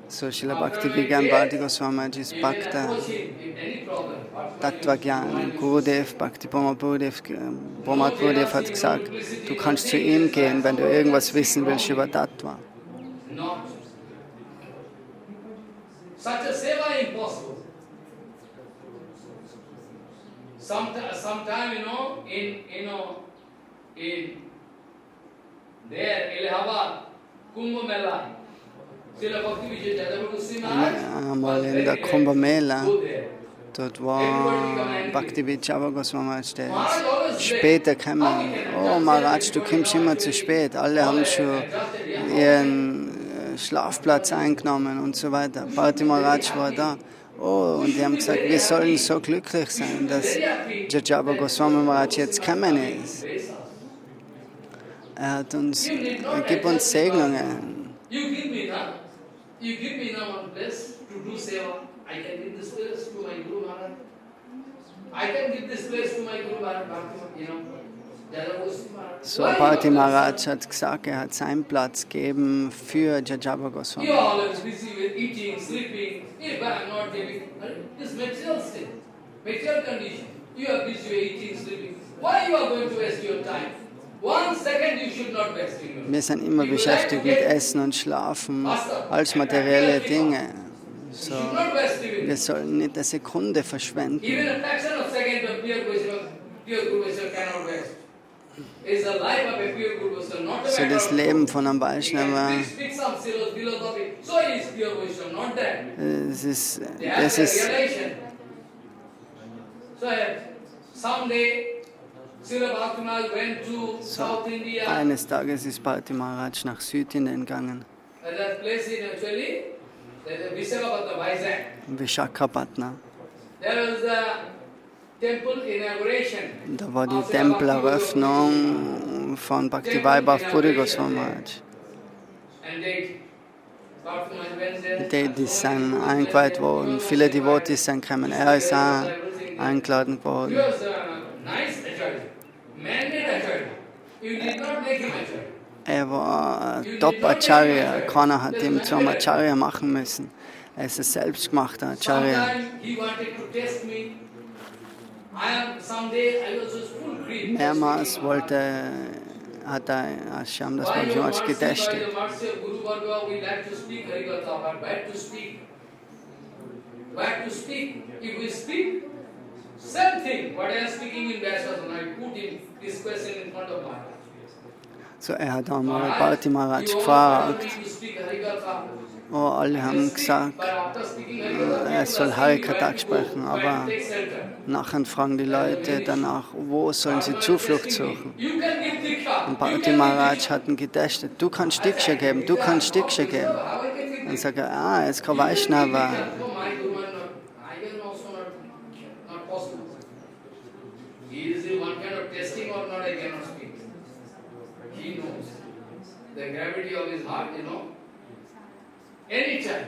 So Srila Bhakti-Vigyan Bharti Goswami ist Bhakta Tattvajnani. Gurudev, Bhakti Pramod Gurudev hat gesagt, du kannst zu ihm gehen, wenn du irgendwas wissen willst über Tattva. Not. Such a seva impossible. Sometime, in there, Allahabad, Kumbh Mela, Srila Bhakti Vijay Jadava Goswami Maharaj Einmal was in very der glad Kumbh to Mela, go there. dort war Bhakti Vijaya Goswami, der ist später gekommen. Oh Maharaj, du kommst immer zu spät. Alle haben schon ihren Schlafplatz eingenommen und so weiter. Bharti Maharaj war da. Oh, und die haben gesagt, wir sollen so glücklich sein, dass Jajava Goswami Maharaj jetzt gekommen ist. Er gibt uns Segnungen. You give me now. You give me now one place to do seva. I can give this place to my Guru Maharaj. I can give this place to my Guru Maharaj, Jadava Goswami Maharaj. So, Bharti Maharaj hat gesagt, er hat seinen Platz gegeben für Jajava Goswami. You are always busy with eating, sleeping. If I am not giving, this material state, material condition. You are busy with eating, sleeping. Why you are going to waste your time? 1 second you should not waste in your Wir sind immer beschäftigt mit Essen und Schlafen als materielle Dinge. So, You should not waste even. wir sollen nicht eine Sekunde verschwenden. Even a fraction of second of pure Guru Vaishnava cannot waste. It's the life of a pure Guru Vaishnava, not a So, matter das of Leben von einem he Vaishnava, can speak some philosophy. So he is pure Vaishnava, not that. They have das the ist, realization. So someday Srila Bhakti Maharaj went to South India. eines Tages ist Bharti Maharaj nach Südindien gegangen, That place is actually Visakhapatnam, Vizag. Vishakhapatnam. There was a temple inauguration. Da war die of Srila Bhakti Tempeleröffnung von Bhakti Vaibhav Puri Goswami Maharaj. And they, Bhakti Maharaj went there. Die sind eingeweiht worden, viele Devotees sind gekommen, er ist auch eingeladen worden. He was a nice acharya, man-made acharya. You did not make him acharya. Er war ein Top-Acharya, keiner hat ihm zum Acharya machen müssen. Er ist ein selbstgemachter Acharya. Sometime he wanted to test me. Someday I was full creed. Mehrmals hat er Asham das Why you Bhakti not see by getestet. the mercy of Guru Bhargava, we like to speak Harikatha, but where to speak? Where to speak? If we speak, same thing. What I am speaking in Vyasasana, I put in this question in front of Maharaj. So, er hat einmal Bharti Maharaj You gefragt. want me to speak Harikatha? Oh, alle haben gesagt, But after speaking Harikatha, er soll Harikatha sprechen, where aber to take shelter? nachher fragen die Leute danach, wo sollen sie Zuflucht suchen. You can give Diksha. Und Bharti Maharaj hat ihn getestet. Du kannst Diksha geben, du kannst Diksha geben. How I can give Dann sagt er, jetzt kann Vaishnava. No, my Guru Maharaj, I can also not possible. He is the one kind of testing or not, I cannot speak. He knows the gravity of his heart, Anytime.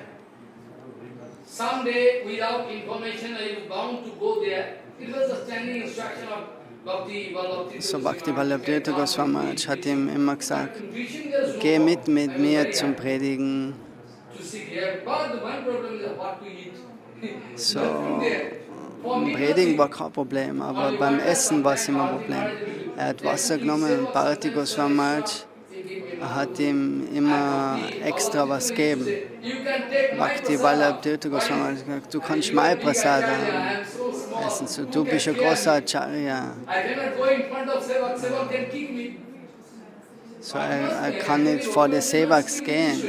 Someday, without information, I was bound to go there. It was a standing instruction of So Bhakti Vallabh Tirtha Goswami hat ihm immer gesagt, geh mit mir zum Predigen. So, Predigen war kein Problem, aber beim Essen war es immer ein Problem. Er hat Wasser genommen und Bharati Goswami hat ihm immer extra was gegeben. Bhakti Vallabh Tirtha Goswami hat gesagt, du kannst Mai Prasada essen, so, du bist ein großer Acharya. So, er kann nicht vor den Sevaks gehen.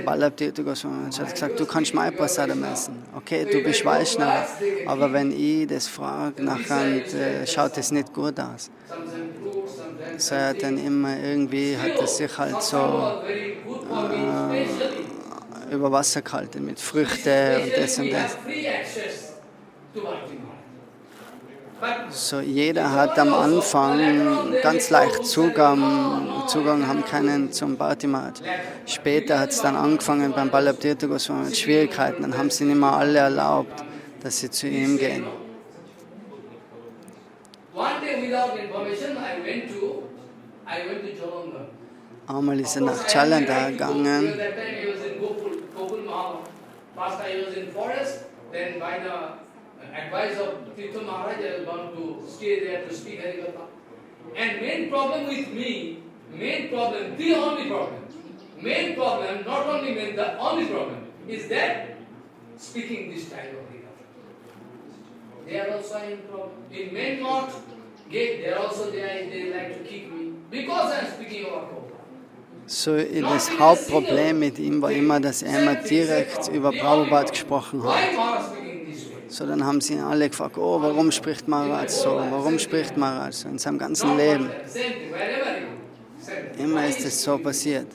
Vallabh Tirtha Goswami hat gesagt, du kannst Mai Prasadam essen. Okay, du bist Vaishnava, aber wenn ich das frage, nachher schaut es nicht gut aus. So er hat dann immer irgendwie, hat er sich halt so über Wasser gehalten mit Früchten und das und das. So jeder hat am Anfang ganz leicht Zugang haben können zum Bharati Maharaj. Später hat es dann angefangen beim Vallabh Tirtha Goswami mit Schwierigkeiten. Dann haben sie nicht mehr alle erlaubt, dass sie zu ihm gehen. Einmal ist er nach Jalandhar gegangen. Advice of Tirtha Maharaj, I was bound to stay there to speak Harikatha. And main problem with me, the only problem, not only main, the only problem is that speaking this type of Harikatha. They are also in problem. In main not gate, they are also they like to kick me because I am speaking about Prabhupada. So, das Hauptproblem mit ihm war immer, dass er immer direkt über Prabhupada gesprochen hat. So, dann haben sie alle gefragt, oh, warum spricht Maharaj so, warum spricht Maharaj so in seinem ganzen Leben. Immer ist es so passiert.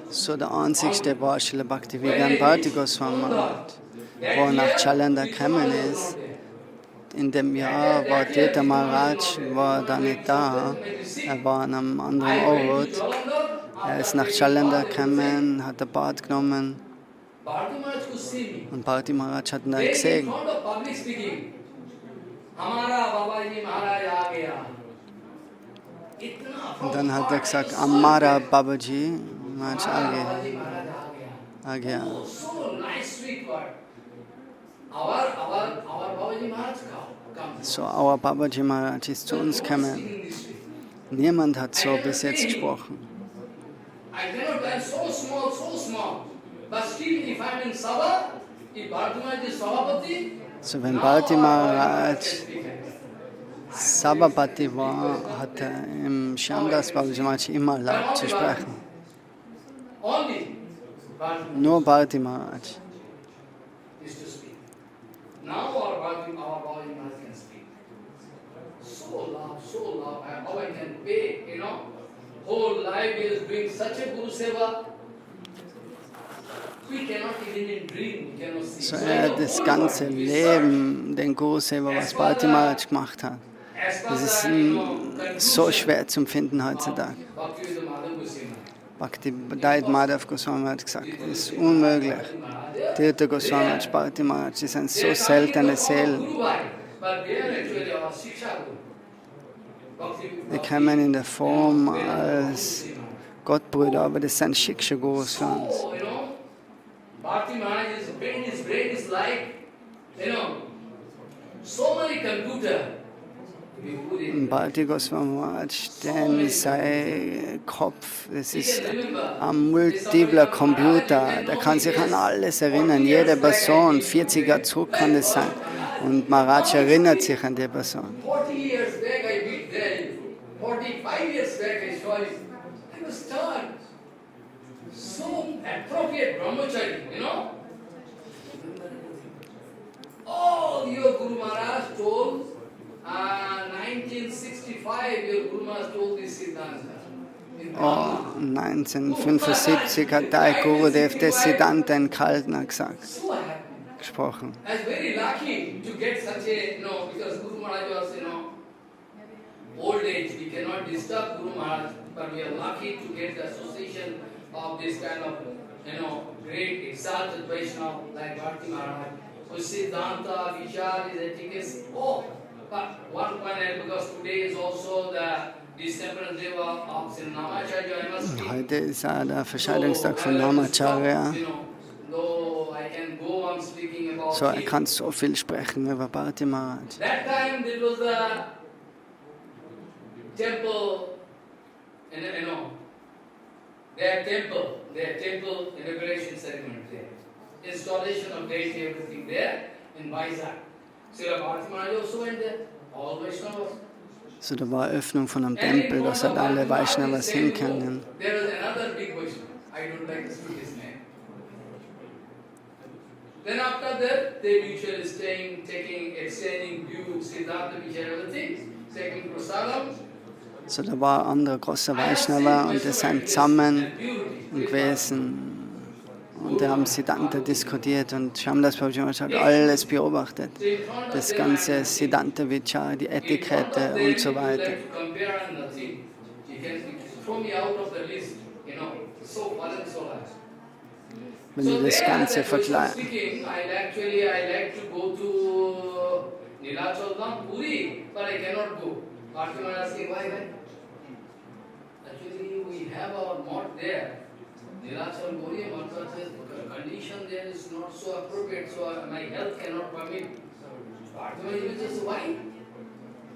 So, der einzigste war Srila Bhaktivedanta Bharati Goswami Maharaj, wo er nach Jalandhar gekommen ist. In dem Jahr war Tirtha Maharaj da nicht da, er war an einem anderen Ort. Er ist nach Jalandhar gekommen, hat ein Bad genommen und Bharati Maharaj hat ihn dann gesehen. Und dann hat er gesagt, Amara Babaji Maharaj आ गया. So, our Babaji Maharaj ist zu uns gekommen. Niemand hat so bis jetzt gesprochen. So, wenn Bharati Maharaj Sabhapati war, hat er im Shyamdas Babaji Maharaj immer erlaubt zu sprechen. Nur Bharati Maharaj. Now our Bhagavad Maharaj can speak. So love, how I can pay, whole life is doing such a Guru Seva. We cannot even in dream, we cannot see. So das ganze Leben, den Guru Seva, was Bharati Maharaj gemacht hat, das ist so schwer zu finden heutzutage. Bhaktivedanta Madhav Goswami hat gesagt, es ist unmöglich. Tirtha Goswami und Bharati Maharaj, die sind so seltene Seelen. Die kommen in der Form als Gottbrüder, aber das sind Shiksha-Gurus für uns. Bharati Maharaj's brain is like, so many computers. Bharati Goswami Maharaj, denn sein Kopf, das ist ein multipler Computer, der kann sich an alles erinnern, jede Person, 40 Jahre zurück kann das sein. Und Maharaj erinnert sich an die Person. 40 years back I meet there, 45 years back I saw it. I was stunned. So appropriate brahmachari, All your Guru Maharaj told 1965, your Guru Maharaj told this Siddhanta. 1975 hat der Gurudev das Siddhanta in Kaltner gesprochen. I was very lucky to get such a, because Guru Maharaj was, old age, we cannot disturb Guru Maharaj, but we are lucky to get the association of this kind of, great exalted Vaishnava like Bharti Maharaj, who Siddhanta, Vichar, is ethics. Oh, but one point, because today is also the December Deva of Sri Namacharya, I must speak. Heute ist der Verscheidungstag von Namacharya. Though I can go on speaking about So, him. kann so viel sprechen über Bharti Maharaj. That time there was a temple, their temple inauguration ceremony there. Installation of deity, everything there in Vizag. Srila Bharti Maharaj also went there, all Vaishnavas. So, da war Eröffnung von einem Tempel, dass halt alle Vaishnavas hin können. There was another big Vaishnava. I don't like to speak his name. Then after that, they usually staying, exchanging view, Siddhartha, Vichar, everything, taking prasadam. So, da war ein anderer großer Vaishnava und die sind zusammen gewesen. Und die haben Siddhanta diskutiert und Shamdas Prabhuji hat alles beobachtet. Das ganze Siddhanta Vichar, die Etikette und so weiter. Wenn du das Ganze vergleichst. Nilachal Gauriya Mata says, condition there is not so appropriate, so my health cannot permit. Bharti says, why?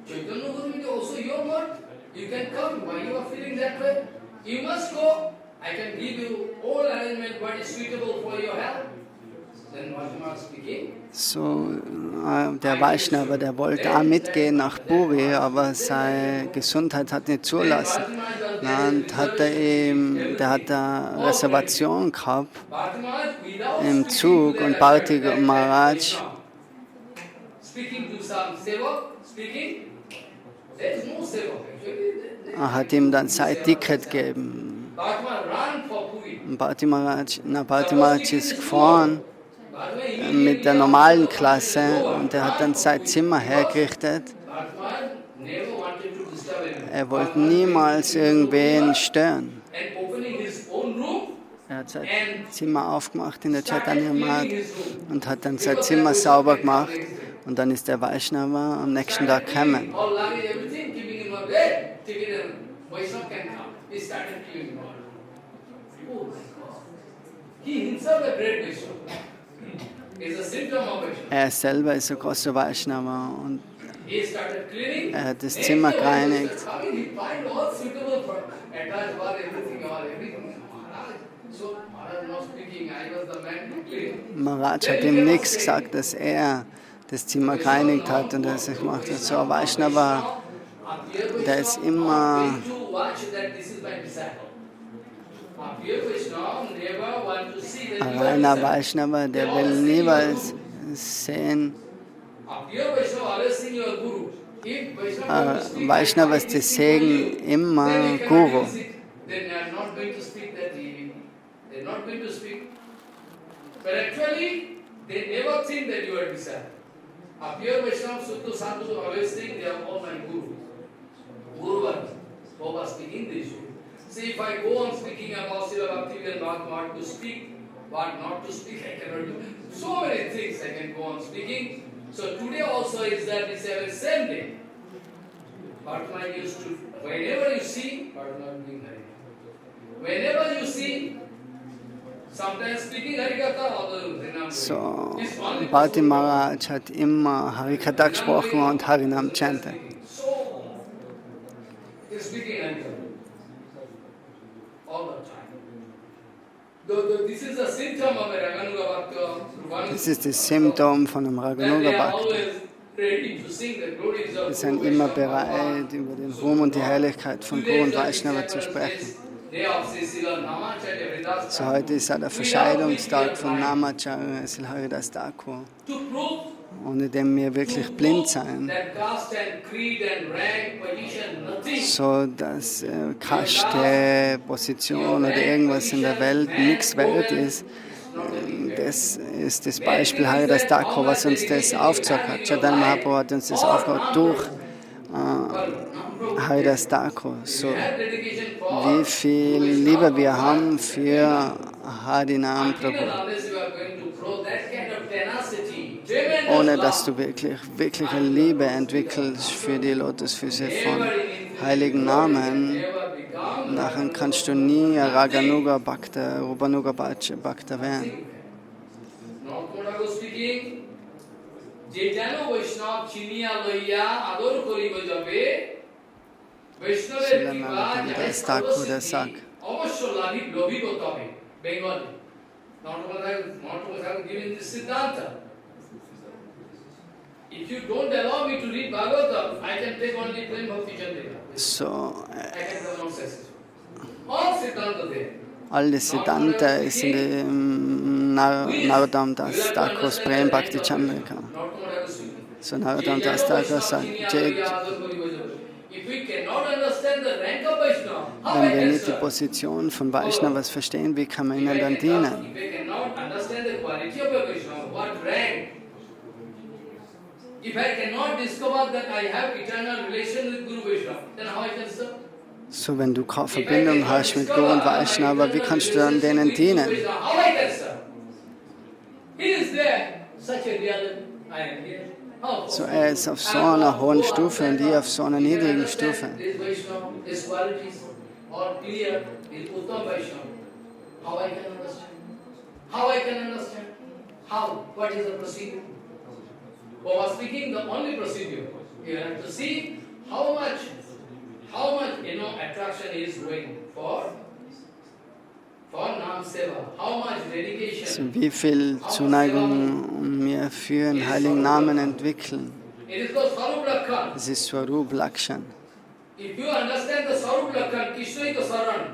Chaitanya Guru is also your word. You can come. Why you are feeling that way? You must go. I can give you all arrangement what is suitable for your health. Then Bharti speaking. So, der Vaishnava, der wollte auch mitgehen nach Puri, aber seine Gesundheit hat nicht zulassen. Und der hat eine Reservation gehabt im Zug und Bharti Maharaj hat ihm dann sein Ticket gegeben. Und Bharti Maharaj ist gefahren mit der normalen Klasse und er hat dann sein Zimmer hergerichtet. Er wollte niemals irgendwen stören. Er hat sein Zimmer aufgemacht in der Chaitanya Math und hat dann sein Zimmer sauber gemacht und dann ist der Vaishnava am nächsten Tag gekommen. Er selber ist ein großer Vaishnava und er hat das Zimmer gereinigt. Maharaj hat ihm nichts gesagt, dass er das Zimmer gereinigt hat und dass er es gemacht hat. So ein Vaishnava, der ist immer ein reiner Vaishnava, der will niemals sehen. Vaishnavas, die sägen immer Guru. See, if I go on speaking about Srila Bhaktivedanta Maharaj, what to speak, what not to speak, I cannot do. So many things I can go on speaking. So today also is that it's the same day. Bhartman used to, whenever you see, Bhartman doing Harikatha. Whenever you see, sometimes speaking Harikatha, other So, Bharti Maharaj hat immer Harikatha gesprochen und Harinam chanted. So, he's speaking Harikatha. All the time. This is a symptom of a Raganuga Bhakta. Das ist das Symptom von einem Raganuga Bhakta. Wir sind immer bereit, über den Ruhm und die Herrlichkeit von Guru und Vaishnava zu sprechen. So heute ist der Verscheidungstag von Namacharya Sri Haridas Thakur. Ohne dem wir wirklich blind sein, so dass Kaste, Position oder irgendwas in der Welt nichts wert ist. Das ist das Beispiel Haridas Thakur, was uns das aufgezeigt hat. Chaitanya Mahaprabhu hat uns das aufgebaut durch Haridas Thakur. So, wie viel Liebe wir haben für Harinam until Prabhu. and unless you are going to grow that kind of tenacity, tremendous Ohne dass love, du wirkliche Liebe entwickelst für die Lotusfüße von heiligen Namen, never become nachher kannst du nie Raganuga Bhakta, Rupanuga Bhakta werden. Narottam speaking, Jetano Vaishnav Chiniya Loya Ador Koriba Jabe Vaishnav Kiva Jai Sarvasiddhi Avashya Labhi Lobhi Gotame Bengali. Narottam has given this Siddhanta. If you don't allow me to read Bhagavatam, I can take only plain Bhakti Chandrika. So, I can pronounce it. All Siddhanta there. alle Siddhanta ist in dem Narottam Das Thakur's Prem Bhakti Chandrika. So Narottam Das Thakur sagt, wenn wir nicht die Position von Vaishnavas verstehen, wie kann man ihnen dann dienen? If I cannot discover that I have eternal relation with Guru Vaishnava, then how I can serve? So, wenn du keine Verbindung hast mit Guru und Vaishnava, wie kannst du dann denen dienen? How I can serve? He is there, such a reality. I am here. How? So, er ist auf so einer hohen Stufe und ich auf so einer niedrigen Stufe. This Vaishnava, his qualities are clear. Is Uttam Vaishnava. How I can understand? How I can understand? How? What is the procedure? For speaking, the only procedure. You have to see how much attraction is going for Nam Seva. How much dedication. So, wie viel Zuneigung wir für den heiligen Namen entwickeln. It is called Swarup Lakhan. Das ist Swarup Lakshan. If you understand the Swarup Lakhan, Krishnaika Saran,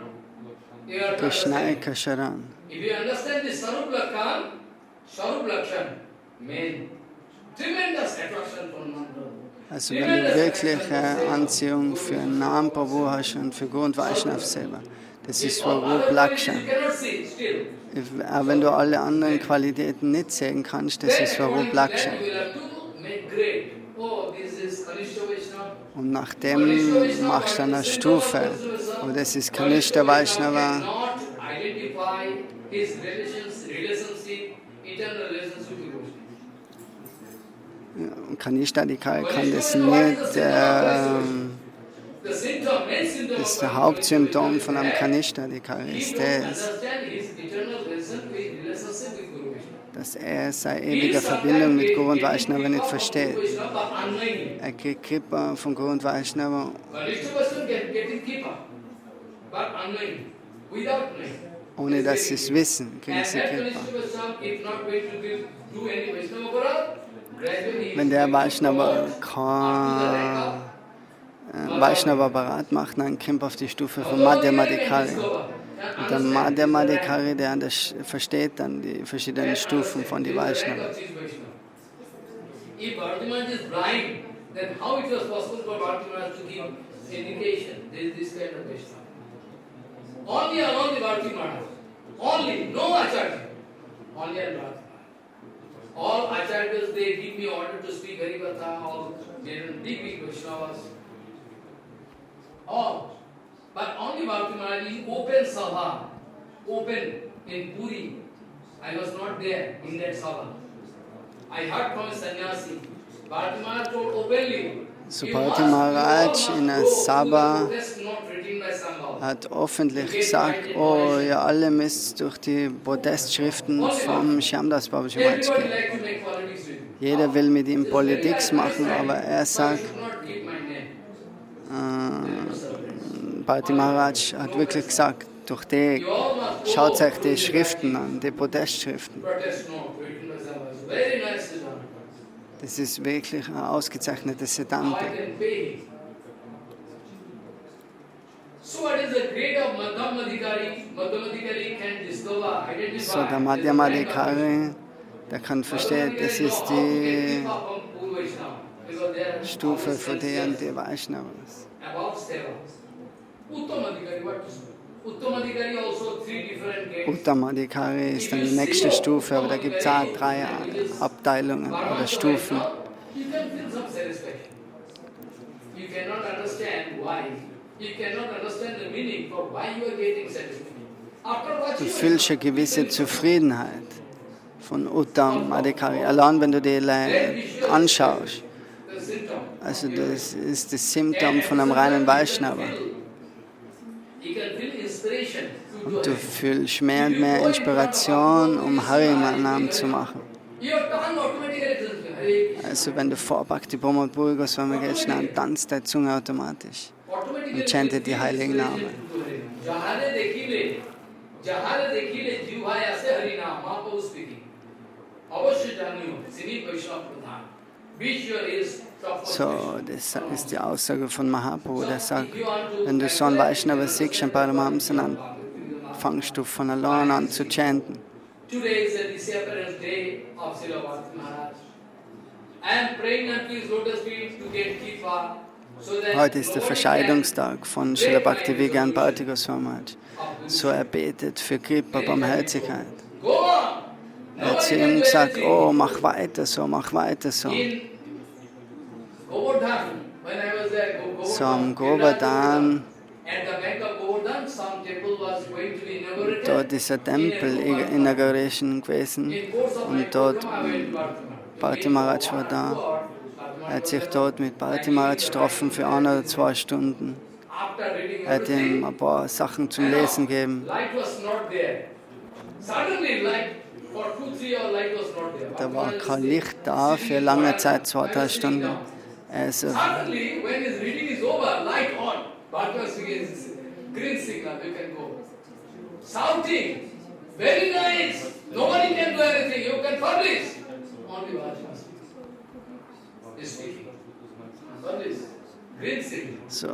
you have to understand. Krishnaika Sharan. If you understand the Swarup Lakshan means tremendous attraction for Nam Prabhu. Also wenn du wirkliche Anziehung für den Namen Prabhu hast und für Guru und Vaishnav selber, das ist Swarup Lakshan. You cannot see still. Aber wenn du alle anderen Qualitäten nicht sehen kannst, das ist Swarup Lakshan. You will have to make great. Oh, this is Kanishta Vaishnava. Und nach dem machst du eine Stufe. Und das ist Kanishta Vaishnava. Not identify his relationship, eternal relationship with Krishna. Und Kanishta-Dikari kann das nicht. The symptom, main symptom Das ist of der Hauptsymptom von einem Kanishta-Dikari, ist das, understand his eternal relationship with Guru Vishnu. dass er seine ewige Verbindung mit Guru und Vaishnava nicht versteht. Vishnu, but unknowingly. Er kriegt Kripa von Guru und Vaishnava, Kanishta person getting keeper, but unknowingly, without knowing. ohne dass sie es wissen, kriegen And sie that Kripa. Kanishta person, if not going to do any Vaishnava Bharat, gradually he Wenn der Vaishnava is kein Vaishnava Bharat macht, dann kommt auf die Stufe von Madhyamadikari. Und der Madhyamadikari, der versteht dann die verschiedenen Stufen von den Vaishnava. If Bharatimaharaj is blind, then how it was possible for Bharatimaharaj to give indication there is this kind of Vaishnava? Only alone the Bharatimaharaj. Only, no Acharya. Only on Bharatimaharaj. All Acharyas, they give me order to speak Harikatha, all big Vaishnavas. All. But only Bharatimaharaj is open Sabha, open in Puri. I was not there in that Sabha. I heard from a sannyasi. Bharatimaharaj told openly. So Bharati Maharaj in der Sabha That's not written by Sambhav. hat öffentlich gesagt, oh, ihr alle müsst durch die Buddhist-Schriften vom Shyamdas Babaji Maharaj Everybody gehen. like to make politics with me. Jeder will mit ihm Politik machen, aber er sagt, You should not keep my name. Bharati Maharaj hat wirklich gesagt, durch die, You all must go. schaut euch die Schriften an, die Buddhist-Schriften. Protest not written by Sambhav. Very nice Siddhanta. Das ist wirklich ein ausgezeichnetes How Siddhanta. I can pay him. So what is the grade of Madhyamadikari? Madhyamadikari can discover, identify. So der Madhyamadikari, der kann verstehen, das ist die Stufe von denen, die Vaishnavas. Above Seva. Uttamadikari, what is Uttamadikari also three different grades. Uttamadikari ist dann die nächste Stufe, aber da gibt es auch 3 Abteilungen oder Stufen. You can feel some satisfaction. You cannot understand why. he cannot understand the meaning for why you are getting satisfied. After Du watching fühlst eine gewisse Zufriedenheit von Uttam Adhikari, allein wenn du die anschaust. the symptom, Also das ist das Symptom von einem reinen Vaishnava. you can feel inspiration to do Und du it. fühlst mehr und mehr Inspiration, um Harinam zu machen. Your tongue automatically turns to Hare Krishna. Also wenn du vor Bhakti Pramod Puri Goswami gehst, dann tanzt deine Zunge automatisch Automatically und chantet die heiligen Namen. Jahare dekhile jivhai ase Hari Naam, Mahaprabhu speaking. Avashya janiyo, Sini Vaishnava Pradhan. Which your is top So, das ist die Aussage von Mahaprabhu, der sagt, wenn du so einen Vaishnava siehst, ein Paramahamsa, dann fangst du von allein an zu chanten. Today is the disappearance day of Srila Bharati Maharaj. I am praying unto his lotus feet to get Kripa, so that Heute ist der Verscheidungstag von Srila Bhaktivedanta Bharati Goswami Maharaj. So er betet für Kripa, Barmherzigkeit. go on. Er hat zu ihm gesagt, oh, mach weiter so, mach weiter so. In Govardhan, when I was there, So am Govardhan, at the bank of Govardhan, some temple was going to be inaugurated. dort ist ein Tempel Inauguration gewesen In course of my und dort program, I went to Bharati Bharati Maharaj war da. Er hat sich dort mit Bharati Maharaj getroffen für 1 oder 2 Stunden. After reading Er hat ihm everything, ein paar Sachen zum Lesen gegeben. light was not there. Suddenly, light, for 2-3 hours, light was not there. Da war kein Licht da für lange Zeit, 2-3 Stunden. Er ist Suddenly, when his reading is over, light on. Bharati was speaking, green signal, you can go. Shouting, very nice. Nobody can do anything. You can publish. Only Bharati is speaking. Publish. Green signal. so,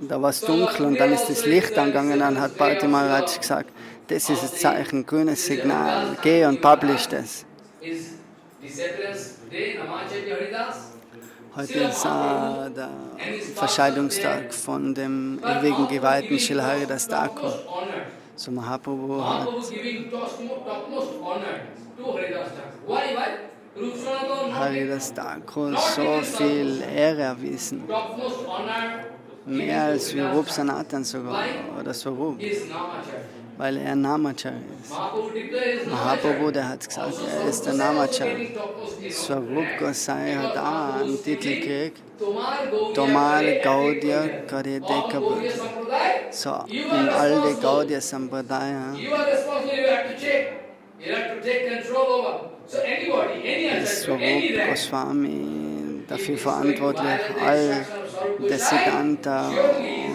da war es dunkel und dann ist das Licht angegangen. Dann hat Bharati Maharaj gesagt, das ist das Zeichen, grünes Signal, geh und publish das. Is disappearance day, Namacharya Haridas. Heute ist der Verscheidungstag von dem ewigen Geweihten Srila Haridas Thakur. Honored. So Mahaprabhu hat Mahaprabhu giving topmost honor to Haridas Thakur. Why? Rup Sanatana not Haridas Thakur so viel Ehre erwiesen, topmost honor mehr als wie Rup Sanatan sogar oder Swarup, is Namacharya. weil er Namacharya ist. Mahaprabhu declares is Mahaprabhu, der hat gesagt, er ist der Namacharya. getting topmost honor. Swarup Gosai hat auch einen Titel gekriegt, Tomar Tomar Gaudiya Gaudiya Kare Gaudiya Dekabut. Sampradaya. So, in all die Gaudiya Sampradaya, You are responsible, you have to check. You have to take control over. So anybody, any ist ancestor, any Swarup rank, Goswami dafür verantwortlich, all das Siddhanta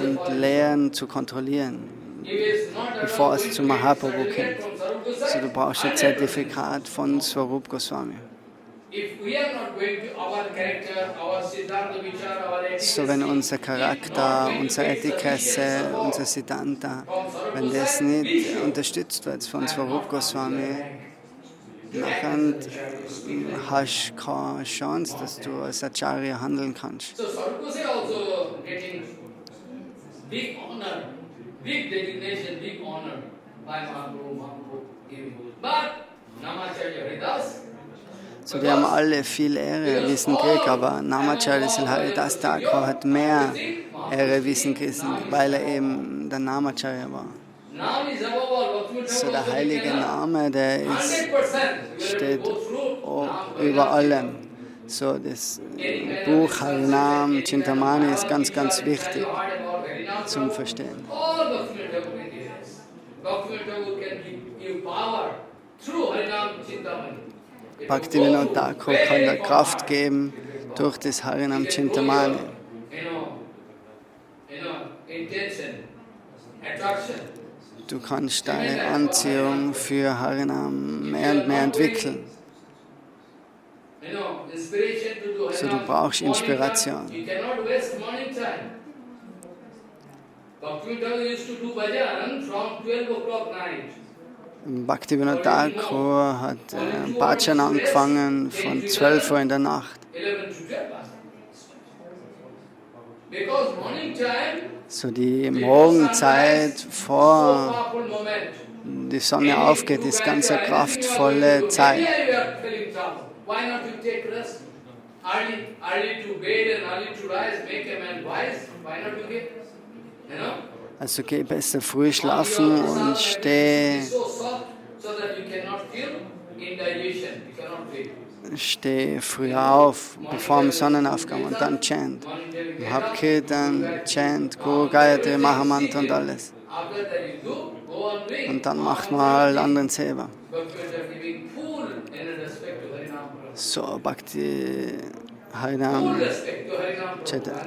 und Lehren zu kontrollieren, if it's not bevor allowed es zu to Mahaprabhu get kommt. from Sarup So, Gosai, du brauchst ein Zertifikat von Swarup Goswami. if we are not going to our character, our Siddhanta Vichar, our etiquette, So, wenn unser Charakter, unser Etikette, unser Siddhanta, wenn das nicht unterstützt wird von Swarup Goswami, dann hast du keine Chance, dass du als Acharya handeln kannst. so Sarup Gosai also getting big honor, big designation, big honor by Mahaprabhu giving. But Namacharya Haridas, So, die haben alle viel Ehre erwiesen gekriegt, aber Namacharya Haridas Thakur hat mehr Ehre erwiesen gekriegt, weil er eben der Namacharya war. Nam is above all. Bhakti So, der Thakur heilige Name, der ist, 100%. steht über allem. So, das Buch Harinam Chintamani ist ganz, ganz wichtig zum Verstehen. All Bhakti Thakur materials. Bhakti Thakur can give you power through Harinam Chintamani. Bhaktivinoda Thakur kann dir Kraft geben durch das Harinam Chintamani. Intention, attraction. Du kannst deine Anziehung für Harinam mehr und mehr entwickeln. Inspiration to do So, du Harinam brauchst morning Inspiration. time. You cannot waste morning time. Bhakti Thakur used to do bhajan from 12 o'clock night. Bhaktivinoda Thakur hat Bhajan angefangen von 12 Uhr in der Nacht. 11 to 12 last night. Because morning time, So, die Morgenzeit so vor powerful moment. die Sonne aufgeht, ist ganz eine kraftvolle Zeit. Here you are feeling trouble. Why not you take rest? early to bed and early to rise make a man wise. Why not you get? You know? Also geh besser früh schlafen und steh früh auf, bevor dem Sonnenaufgang und dann chant. Bhakti-Kirtan, chant, Guru Gayatri, Mahamantra und alles. Und dann macht man alle anderen selber. So, Bhakti Harinam,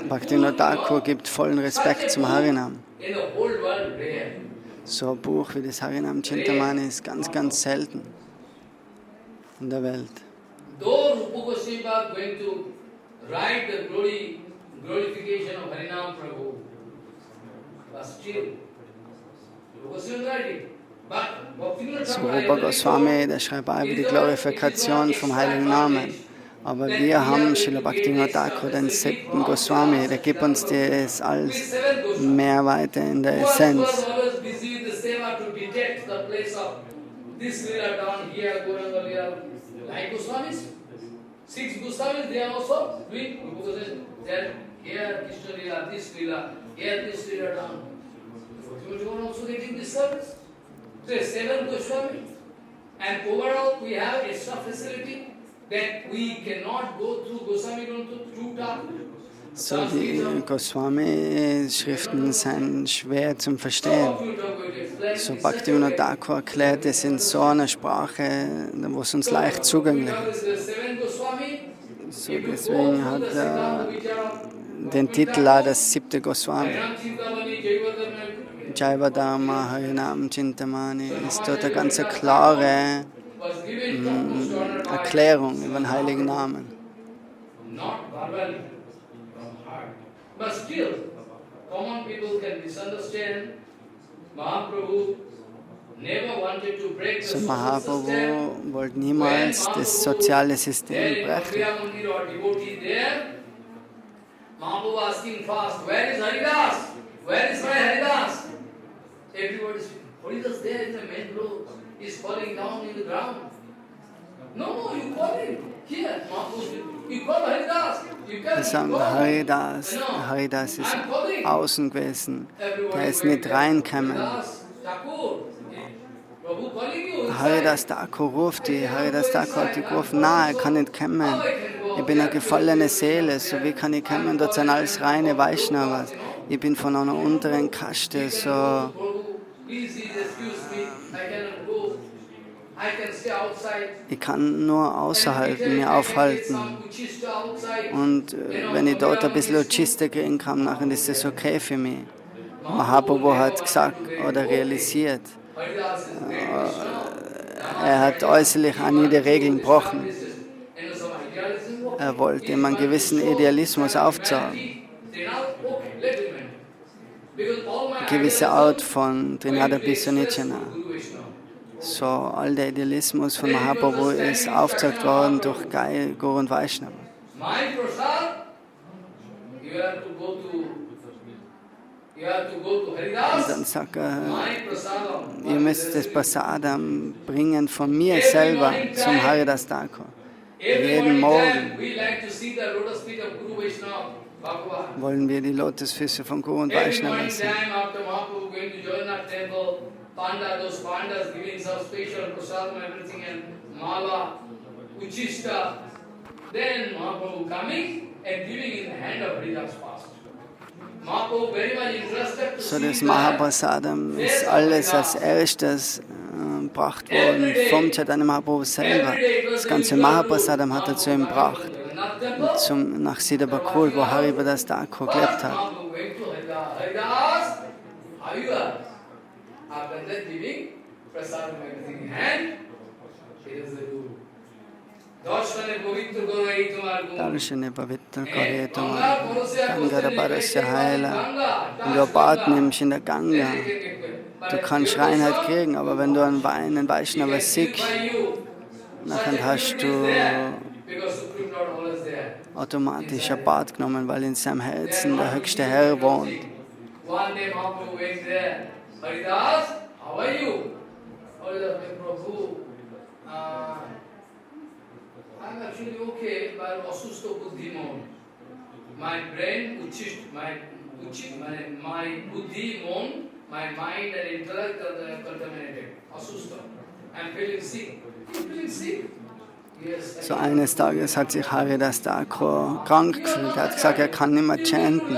Bhaktivinoda Thakur gibt vollen Respekt zum Harinam. So ein Buch wie das Harinam Chintamani ist ganz, ganz selten in der Welt. Though Rupa Goswami was going to write the glorification of Harinam Prabhu, but still, Rupa Goswami writing. So Rupa Goswami, der schreibt auch über die Glorifikation vom Heiligen Namen. Aber wir haben Srila Bhaktivinoda Thakur, den 7. Goswami, der gibt uns das alles mehr weiter in der Essenz. Like Goswamis, 6 Goswamis, they are also doing because they are here Krishna Lila, this Lila, here this Lila down. You are also getting this service. So 7 Goswamis, and overall we have extra facility that we cannot go through Goswami through talk. So die Goswami-Schriften sind schwer zum Verstehen. So Bhaktivinoda Thakur erklärt es in so einer Sprache, wo es uns leicht zugänglich ist. So deswegen hat er den Titel auch das 7. Goswami. Jaivadharma Harinam Chintamani ist dort eine ganz klare Erklärung über den Heiligen Namen. But still, common people can misunderstand. Mahaprabhu never wanted to break the So social system. Mahaprabhu wollte niemals das soziale System brechen. Mahaprabhu asking fast, where is Haridas? Where is my Haridas? Everybody is Haridas there in the main road. He's falling down in the ground. No, you call him. Here, Mahaprabhu, you call Haridas. Wir sagen, Haridas ist außen gewesen, der ist nicht reingekommen. Haridas Thakur ruft die, Haridas Thakur hat die gerufen, nein, er kann nicht kommen. Ich bin eine gefallene Seele, so wie kann ich kommen? Dort sind alles reine Vaishnavas. Ich bin von einer unteren Kaste, so. Ich kann nur außerhalb mich aufhalten. Und wenn ich dort ein bisschen Uchista kriegen kann, dann ist das okay für mich. Mahaprabhu hat gesagt oder realisiert, er hat äußerlich an jede Regeln gebrochen. Er wollte ihm einen gewissen Idealismus aufzeigen. Eine gewisse Art von Trinada Pisonichana. So, all der Idealismus von Mahaprabhu ist aufgezeigt worden durch Guru und Vaishnava. Und dann sagt er, ihr müsst das Prasadam bringen von mir selber zum Haridas Thakur. Jeden Morgen wollen wir die Lotusfüße von Guru und Vaishnava sehen. Those pandas giving some special prasadam, everything, and mala, uchista. Then Mahaprabhu coming and giving in the hand of Haridas fast. Mahaprabhu very much interested to So see das Mahaprasadam ist alles als erstes gebracht worden vom Chaitanya Mahaprabhu selber. Das ganze Mahaprasadam hat er zu ihm gebracht. Nach Siddha-Bakul, wo Haridas Thakur gelebt hat. After that giving prasadam everything in hand, it is the Guru. Darshane Pavitra Kare Tumar Gangara Parasya Haila. Wenn du ein Bad nimmst in der Ganga, du kannst Reinheit kriegen, aber wenn du einen Vaishnava siehst, dann hast du automatisch ein Bad genommen, weil in seinem Herzen der höchste Herr wohnt. Haridas, how are you? Haridas, Prabhu, I'm actually okay, but asusto buddhi mon. My brain, my buddhi mon, my mind and intellect are contaminated. Asusto. I'm feeling sick. I'm feeling sick. So eines Tages hat sich Haridas Thakur krank gefühlt. Er hat gesagt, er kann nicht mehr chanten.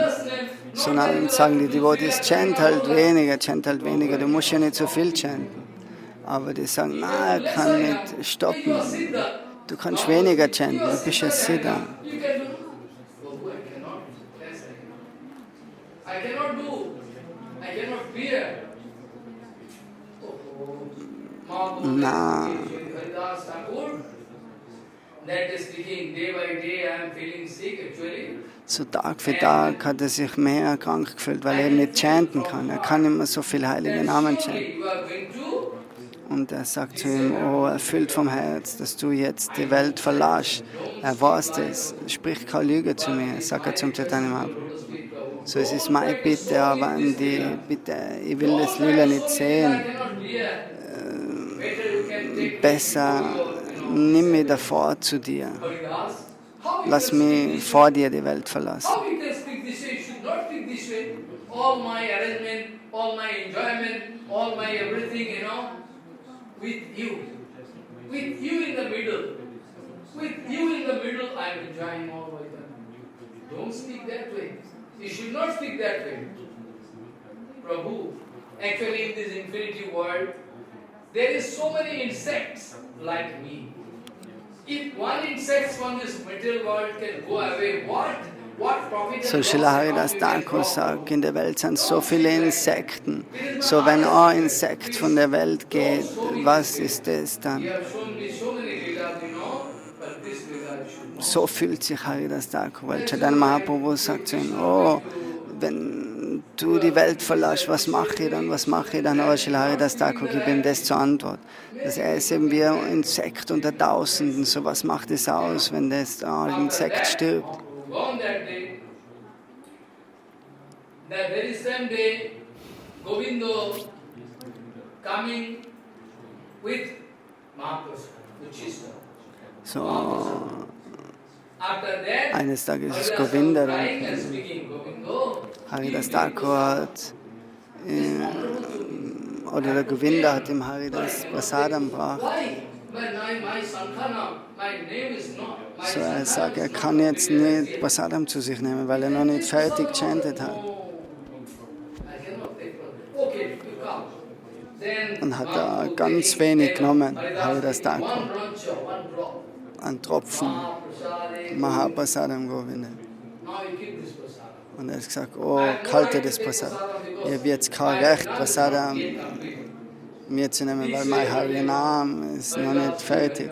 So dann sagen die Devotees, chant halt weniger, du musst ja nicht so viel chanten. Aber die sagen, nein, er kann nicht stoppen. Du kannst weniger chanten, du bist ja Siddha. I cannot do. I cannot bear. Na. So Tag für Tag hat er sich mehr krank gefühlt, weil er nicht chanten kann. Er kann immer so viele heilige Namen chanten. Und er sagt zu ihm, oh, erfüllt vom Herz, dass du jetzt die Welt verlässt. Er weiß das, sprich keine Lüge zu mir, sagt er zum Chaitanya Mahaprabhu. So, es ist meine Bitte, aber bitte, ich will das Lila nicht sehen. Besser, nimm mich davor zu dir. Lass mich vor dir die Welt verlassen. All my arrangement, all my enjoyment, all my everything, with you. With you in the middle. With you in the middle, I am enjoying all my time. Don't speak that way. You should not speak that way. Prabhu, actually in this infinity world, there is so many insects like me. If one insect from this material world can go away, what profit? So Srila Haridas Thakur sagt, in der Welt sind so viele Insekten. So wenn ein Insekt von der Welt geht, was ist das dann? So fühlt sich Haridas Thakur, weil Chaitanya Mahaprabhu sagt zu ihm, oh, wenn du die Welt verlässt, was mache ich dann? Aber Srila Haridas Thakur gibt ihm das zur Antwort. Dass er ist eben wie ein Insekt unter Tausenden. So was macht es aus, wenn das Insekt stirbt? That very same day, Govindo coming with Mahaprasad, Uchista. So, eines Tages ist Govinda da. Haridas Thakur hat, oder der Govinda hat dem Haridas Prasadam gebracht. So er sagt, er kann jetzt nicht Prasadam zu sich nehmen, weil er noch nicht fertig chantet hat. Und hat er ganz wenig genommen, Haridas Thakur. Ein Tropfen Mahaprasadam Govinda. Und er hat gesagt, oh, kalte das Prasadam. Ich habe jetzt kein Recht, Prasadam mir zu nehmen, weil mein Harinam ist noch nicht fertig.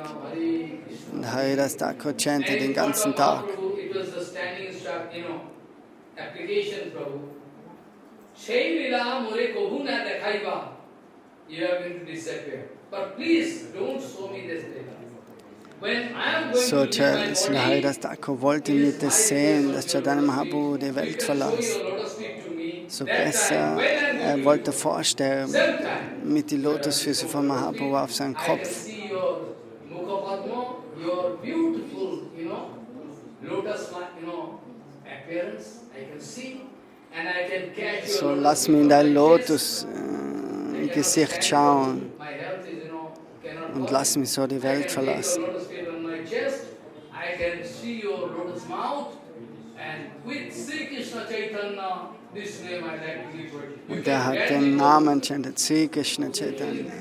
Und Haridas Thakur chantet den ganzen Tag. So, Haridas Thakur wollte nicht das sehen, dass Chaitanya Mahaprabhu die Welt verlässt. So besser, er wollte vorsterben mit den Lotusfüßen von Mahaprabhu auf seinem Kopf. So lass mich in dein Lotus-Gesicht schauen und lass mich so die Welt verlassen. Und er hat den Namen chantet, Sri Krishna Chaitanya.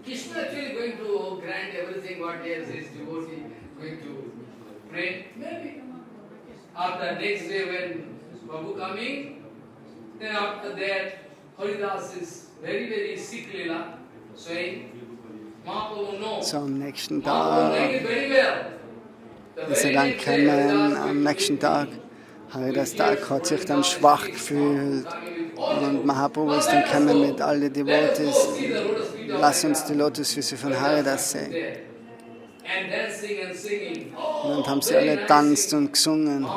Krishna actually going to grant everything what he has his devotee going to pray. Maybe. After next day when Prabhu coming, then after that Haridas is very, very sick Leela, saying, Mahaprabhu no. So am nächsten Tag ist er dann gekommen, am nächsten Tag. Haridas Thakur hat sich dann schwach gefühlt und Mahaprabhu ist dann gekommen mit allen Devotees. Lass uns die Lotusfüße von Haridas sehen. Und dann haben sie alle getanzt und gesungen.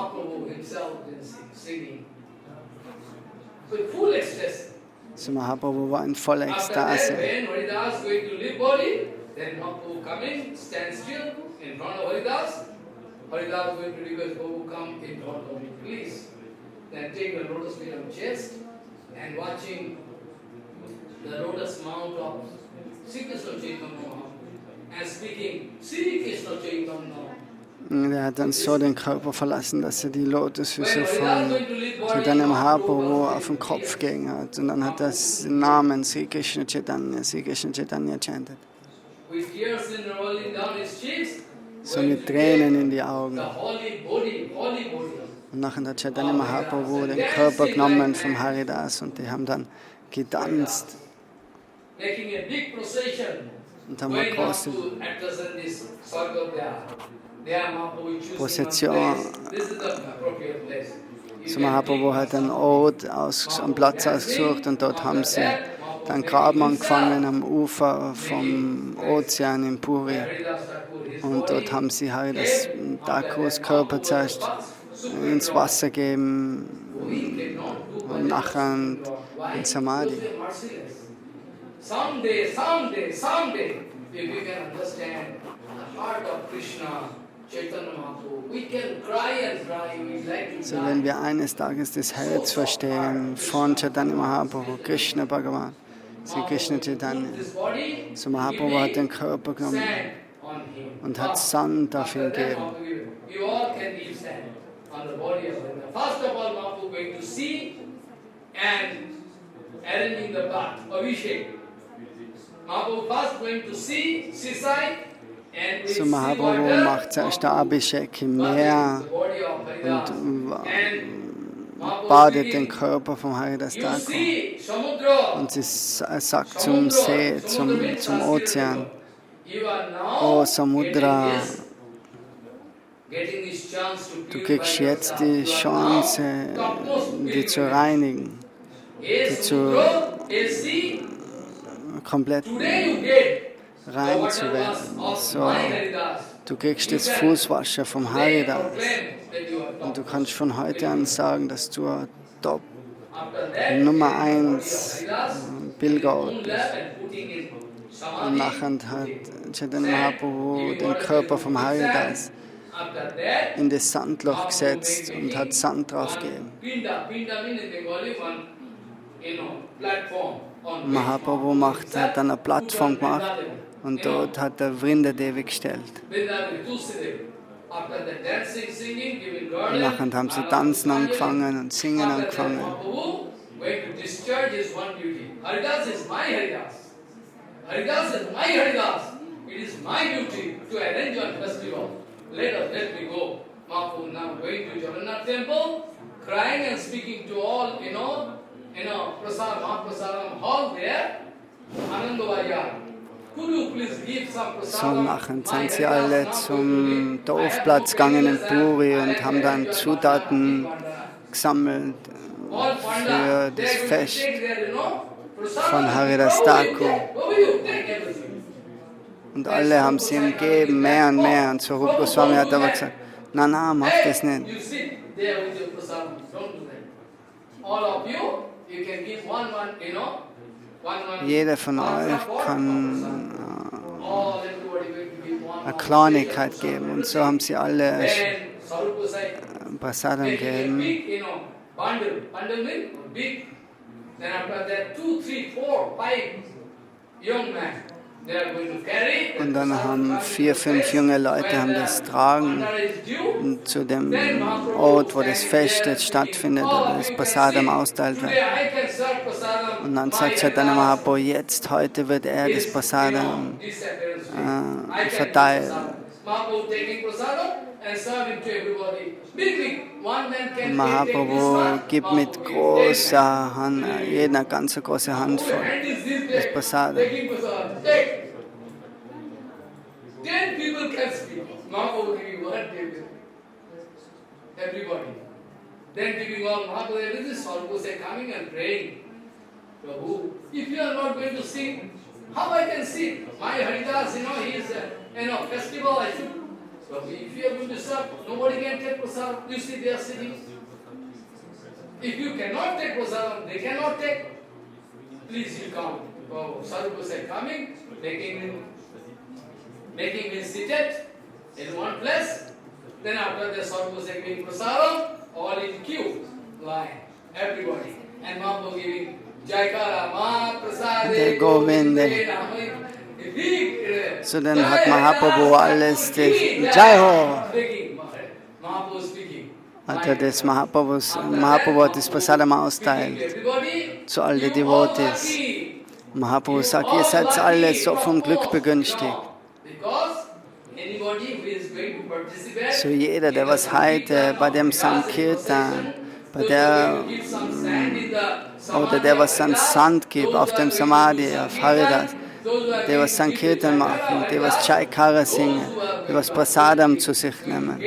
So Mahaprabhu war in voller After that, Ekstase. when Haridas is going to leave body, then Mahaprabhu come in, stand still in front of Haridas. Haridas is going to request Prabhu come in front of me, please. Then take the lotus feet on chest and watching the lotus mount of Sri Krishna Chaitanya Mahaprabhu and speaking Sri Krishna Chaitanya. Er hat dann so den Körper verlassen, dass er die Lotusfüße von Chaitanya Mahaprabhu auf den Kopf gegangen hat. Und dann hat er den Namen Sri Krishna Chaitanya chantet. So mit Tränen in die Augen. Und nachher hat Chaitanya Mahaprabhu den Körper genommen vom Haridas und die haben dann getanzt. Und haben eine große Prozession. So Mahaprabhu hat einen Ort, einen Platz ausgesucht und dort haben sie dann Graben angefangen am Ufer vom Ozean in Puri. Und dort haben sie Haridas Thakur's Körper zuerst ins Wasser gegeben und nachher in Samadhi. Someday, if you can understand the heart of Krishna, Chaitanya Mahaprabhu, we can cry and cry. We like to So, wenn wir eines Tages das Herz verstehen von Chaitanya Mahaprabhu, Krishna Bhagavan, Sri Krishna Chaitanya, so Mahaprabhu hat den Körper genommen und hat Sand auf ihn gegeben. You all can leave sand on the body of Krishna. First of all, Mahaprabhu going to see and arranging the bath, Abhishek. Mahaprabhu first going to see seaside and So Mahaprabhu macht zuerst den Abhishek im Meer und badet den Körper vom Haridas Thakur. Und er sagt zum See, zum Ozean, oh Samudra, du kriegst jetzt die Chance, die zu reinigen, die zu komplett rein zu werden. So, du kriegst das Fußwasser vom Haridas und du kannst von heute an sagen, dass du Top Nummer 1 Pilgerort bist. Und nachher hat Chaitanya Mahaprabhu den Körper vom Haridas in das Sandloch gesetzt und hat Sand draufgegeben. Mahaprabhu hat dann eine Plattform gemacht und dort hat er Vrindadevi gestellt. Und nachher haben sie tanzen angefangen und singen angefangen. Let me go. Mahaprabhu now going to Jagannath temple, crying and speaking to all, Mahaprasadam hall there, Anandavaya. Could you please give some So prasadam? nachher sind sie alle zum Dorfplatz gegangen in Puri und haben dann Zutaten gesammelt für das Fest von Haridas Thakur. Und alle haben sie ihm gegeben, mehr und mehr. Und Swarup Goswami hat aber gesagt, na, mach das nicht. Jeder von euch kann eine Kleinigkeit geben. Und so haben sie alle Prasadam gegeben. Und dann haben 4, 5 junge Leute haben das tragen zu dem Ort, wo das Fest jetzt stattfindet, wo das Prasadam austeilt wird. Und dann sagt Chaitanya Mahaprabhu, jetzt, heute wird er das Prasadam verteilen. Mahaprabhu gibt mit großer Hand, jeder ganz große Handvoll das Prasadam. 10 people can speak. Mahaprabhu giving one table. Everybody. Then giving all Mahaprabhu, everything is almost coming and praying. Prabhu, if you are not going to sing, how I can sing? My Haridas, he is festival, I should. Prabhu, if you are going to serve, nobody can take prasadam. You see, they are sitting. If you cannot take prasadam, they cannot take. please you come. So Sadhu said, coming, making me seated in one place. Then after the Sadhu said, giving prasadam, all in queue, line, everybody. And Mahaprabhu giving Jaikara, Ma Der Govinda. So dann hat Mahaprabhu alles das Jai Ho. Hat er das Mahaprabhu hat das Prasadam austeilt zu all den Devotees. Mahaprabhu sagt, ihr seid alle so vom Glück begünstigt. So jeder, der was heute bei dem Sankirtan, oder der was dann Sand gibt auf dem Samadhi, auf Haridas, der was Sankirtan machen, der was Chaikara singen, der was Prasadam zu sich nehmen.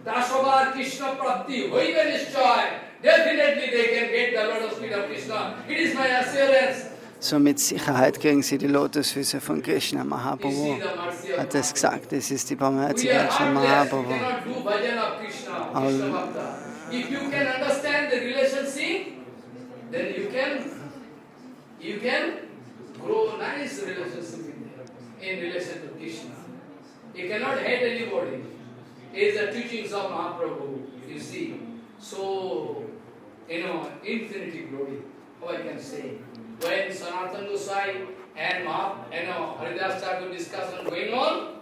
Dashobar Krishna Prapti, hoibe nishchay. Definitely they can get the lotus feet of Krishna. It is my assurance. So mit Sicherheit kriegen sie die Lotusfüße von Krishna. Mahaprabhu hat es gesagt, es ist die Barmherzigkeit von Mahaprabhu. If you can understand the relationship, then you can grow nice relationship in relation to Krishna. You cannot hate anybody. It is the teachings of Mahaprabhu, you see. So, infinity glory, how I can say. When Sanatana Gosai and Haridas Thakur discussion going on,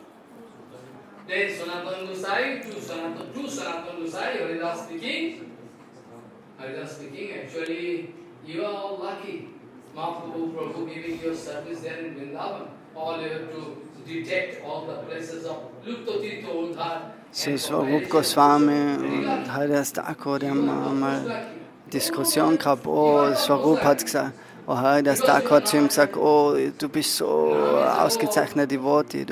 then Sanatana Gosai to Sanatana Gosai, Haridas speaking, actually, you are all lucky. Mahaprabhu Prabhu giving your service there in Vrindavan. All you have to detect all the places of Luptotito Udhar. So Swarup Goswami und Haridas Thakur, die haben einmal Diskussion gehabt. Oh, Swarup hat gesagt, oh Haridas Thakur hat zu ihm gesagt, oh, du bist so ausgezeichneter Devotee,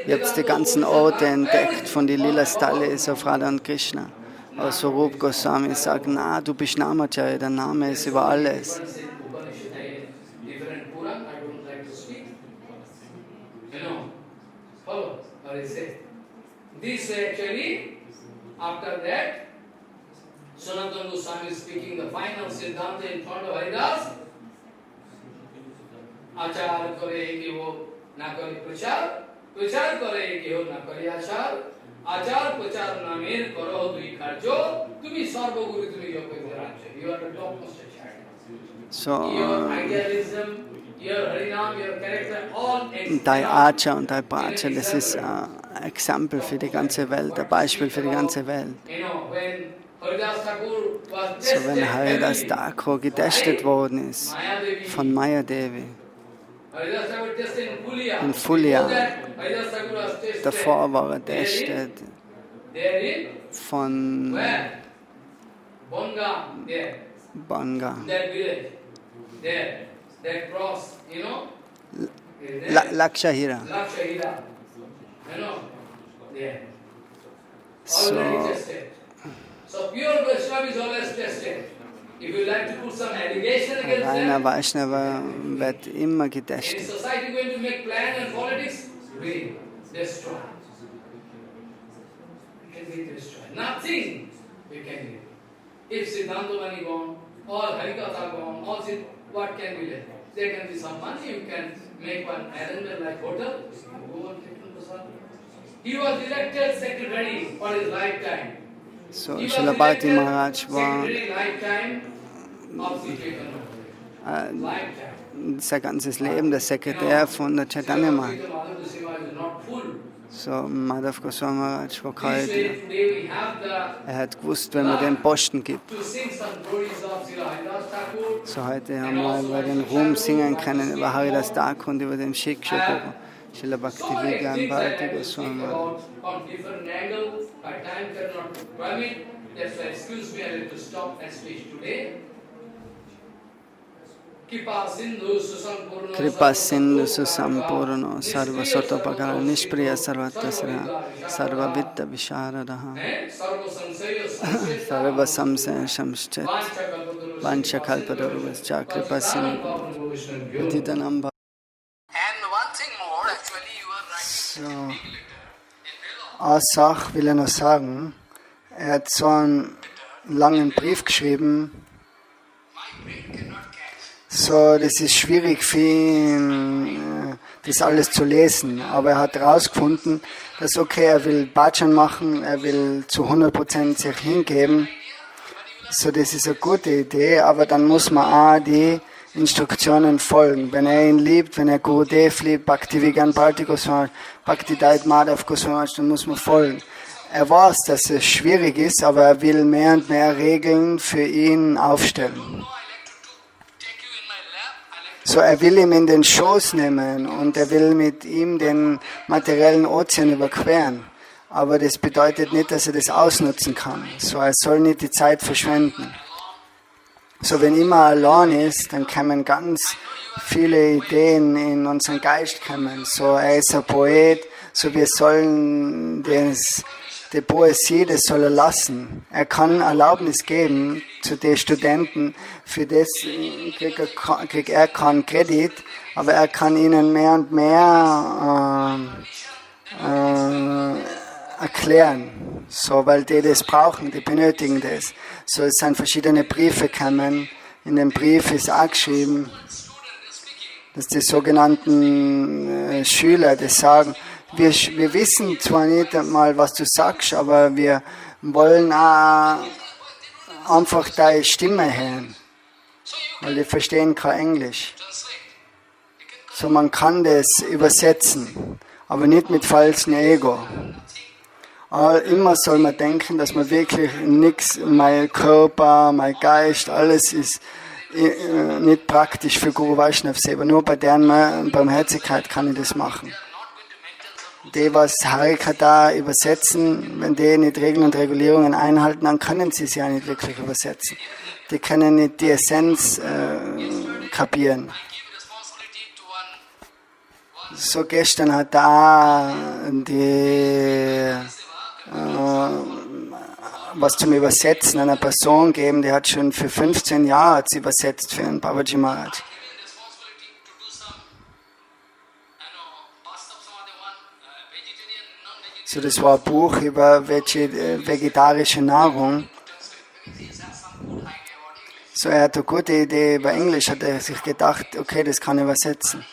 ihr habt die ganzen Orte entdeckt von den Lila-Stallis auf Radha und Krishna. Aber Swarup Goswami sagt, na, du bist Namacharya, der Name ist über alles. This actually, after that, Sanatana Goswami is speaking the final Siddhanta in front of Haridas. Achar kare ki ho na kare prachar, prachar kare ki ho na kare achar, achar prachar namer karo dui karjo, tumi sarva guru tumi yoga dharajya. You are the topmost child. So, your idealism, your harinam, your character, all Dai Acha und Dai Pracha, das ist ein Exempel für die ganze Welt, ein Beispiel für die ganze Welt. So, wenn Haridas Thakur getestet worden ist von Maya Devi in Fulia, davor war getestet von Banga. Lakshahira. So pure Vaishnava is always tested. If you like to put some allegation against Reiner them, Vaishnava wird immer any getestet. society going to make plan and politics, we destroy. We can be destroyed. Nothing we can do. If Siddhanta Mani gone, or Harikatha gone, or what can be left? There can be some money, you can make one arrangement like hotel, go and take on prasad. He was elected secretary for his lifetime. So, Srila Bharati Maharaj war sein ganzes Leben der Sekretär von der Chaitanya Math. So, Madhav Goswami Maharaj war kalt. Er hat gewusst, wenn man den Posten gibt. So, heute haben wir über den Ruhm singen können, über Haridas Thakur und über den Shiksha-Guru. Srila Bhaktivedanta Bharati Goswami Maharaj. Kripa Sindhu Susampurno Sarva Sotopakara Nishpriya Sarvatasra Sarva Vitta Visharadaha Sarva Samsaya Shamschet Vancha Kalpadurvascha Kripa Sindhu Patitanamba. And one thing more, actually you are writing So, als Sach will er noch sagen, er hat so ein einen langen Brief geschrieben. So, das ist schwierig für ihn, das alles zu lesen. Aber er hat herausgefunden, dass okay, er will Bhajan machen, er will zu 100% sich hingeben. So, das ist eine gute Idee, aber dann muss man auch die Instruktionen folgen. Wenn er ihn liebt, wenn er Gurudev liebt, Bhaktivedanta Bharati Goswami, Bhaktivedanta Madhav Goswami, dann muss man folgen. Er weiß, dass es schwierig ist, aber er will mehr und mehr Regeln für ihn aufstellen. So, er will ihn in den Schoß nehmen und er will mit ihm den materiellen Ozean überqueren. Aber das bedeutet nicht, dass er das ausnutzen kann. So, er soll nicht die Zeit verschwenden. So, wenn immer allein ist, dann kommen ganz viele Ideen in unseren Geist kommen. So, er ist ein Poet, so wir sollen die Poesie, das soll er lassen. Er kann Erlaubnis geben zu den Studenten, für das kriegt er keinen Kredit, aber er kann ihnen mehr und mehr erklären, so, weil die das brauchen, die benötigen das. So, es sind verschiedene Briefe gekommen. In dem Brief ist auch geschrieben, dass die sogenannten Schüler das sagen, wir wissen zwar nicht einmal, was du sagst, aber wir wollen auch einfach deine Stimme hören, weil die verstehen kein Englisch. So, man kann das übersetzen, aber nicht mit falschem Ego. Aber immer soll man denken, dass man wirklich nichts, mein Körper, mein Geist, alles ist nicht praktisch für Guru Vaishnava selber. Nur bei deren Barmherzigkeit kann ich das machen. Die, was Harikatha übersetzen, wenn die nicht Regeln und Regulierungen einhalten, dann können sie es ja nicht wirklich übersetzen. Die können nicht die Essenz kapieren. So, gestern hat da was zum Übersetzen einer Person gegeben, die hat schon für 15 Jahre übersetzt für einen Babaji Maharaj. So, das war ein Buch über vegetarische Nahrung. So, er hat eine gute Idee über Englisch, hat er sich gedacht, okay, das kann ich übersetzen.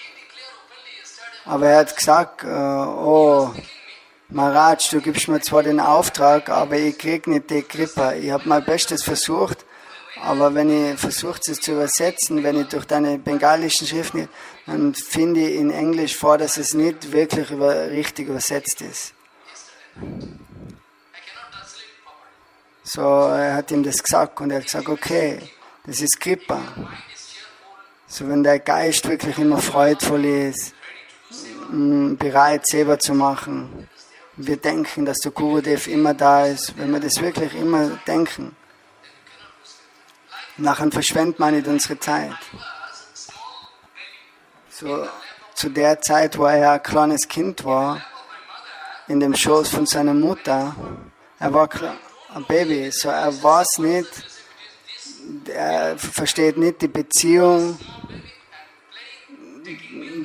Aber er hat gesagt, oh, Maharaj, du gibst mir zwar den Auftrag, aber ich kriege nicht die Kripa. Ich habe mein Bestes versucht, aber wenn ich versuche, es zu übersetzen, wenn ich durch deine bengalischen Schriften, dann finde ich in Englisch vor, dass es nicht wirklich richtig übersetzt ist. So, er hat ihm das gesagt und er hat gesagt, okay, das ist Kripa. So, wenn der Geist wirklich immer freudvoll ist, bereit, selber zu machen, wir denken, dass der Gurudev immer da ist, wenn wir das wirklich immer denken, nachher verschwendet man nicht unsere Zeit. So, zu der Zeit, wo er ein kleines Kind war, in dem Schoß von seiner Mutter, er war ein Baby, so er weiß nicht, er versteht nicht die Beziehung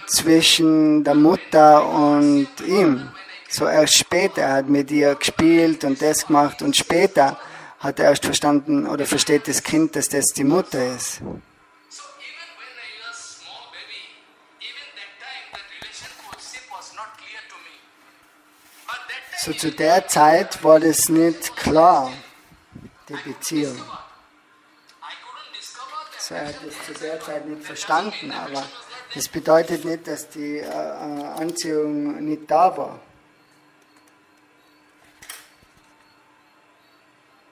zwischen der Mutter und ihm. So erst später hat mit ihr gespielt und das gemacht und später hat er erst verstanden oder versteht das Kind, dass das die Mutter ist. So zu der Zeit war das nicht klar, die Beziehung. So er hat das zu der Zeit nicht verstanden, aber das bedeutet nicht, dass die Anziehung nicht da war.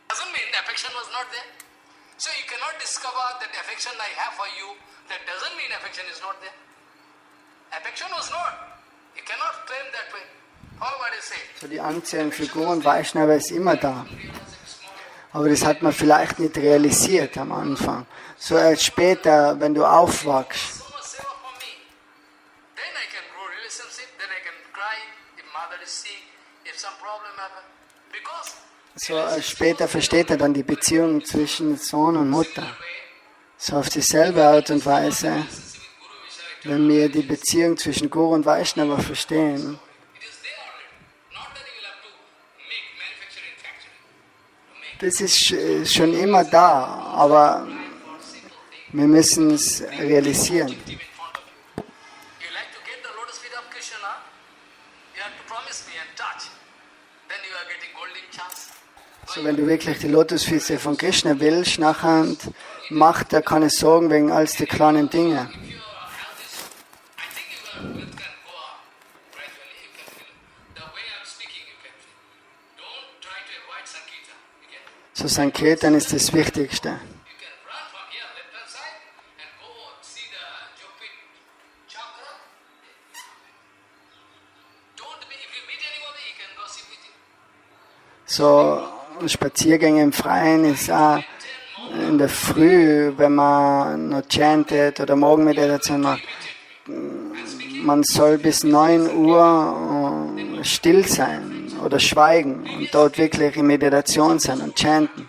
Doesn't mean affection was not there. So you cannot discover that affection I have for you. That doesn't mean affection is not there. Affection was not. You cannot claim that way. All what is said. So die Anziehung für Guru und Vaishnava ist immer da. Aber das hat man vielleicht nicht realisiert am Anfang. So erst später, wenn du aufwachst. So später versteht er dann die Beziehung zwischen Sohn und Mutter. So auf dieselbe Art und Weise, wenn wir die Beziehung zwischen Guru und Vaishnava verstehen, Das ist schon immer da, aber wir müssen es realisieren. You like to get the lotus feet of Krishna? You have to promise me and touch. Then you are getting golden chance. So, wenn du wirklich die Lotusfüße von Krishna willst, nachher mach dir keine Sorgen wegen all die kleinen Dinge. If you have this, I think you can go up gradually. You can feel the way I'm speaking. You can feel. Don't try to avoid Sankirtan. You can. So Sankirtan ist das Wichtigste. You can run from here, left hand side, and go see the Jopit chakra. Don't be. If you meet anybody, you can go sit with him. So Spaziergänge im Freien ist auch in der Früh, wenn man noch chantet oder Morgenmeditation macht. Man soll bis 9 Uhr still sein oder schweigen und dort wirklich in Meditation sein und chanten. You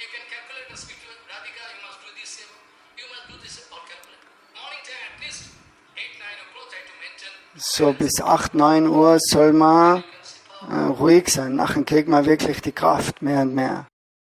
can calculate the speed to Radhika, you must do this, you must do this, all calculate. Morning time at least 8, 9 o'clock, try to maintain. So bis 8, 9 Uhr soll man ruhig sein. Nachher kriegt man wirklich die Kraft mehr und mehr.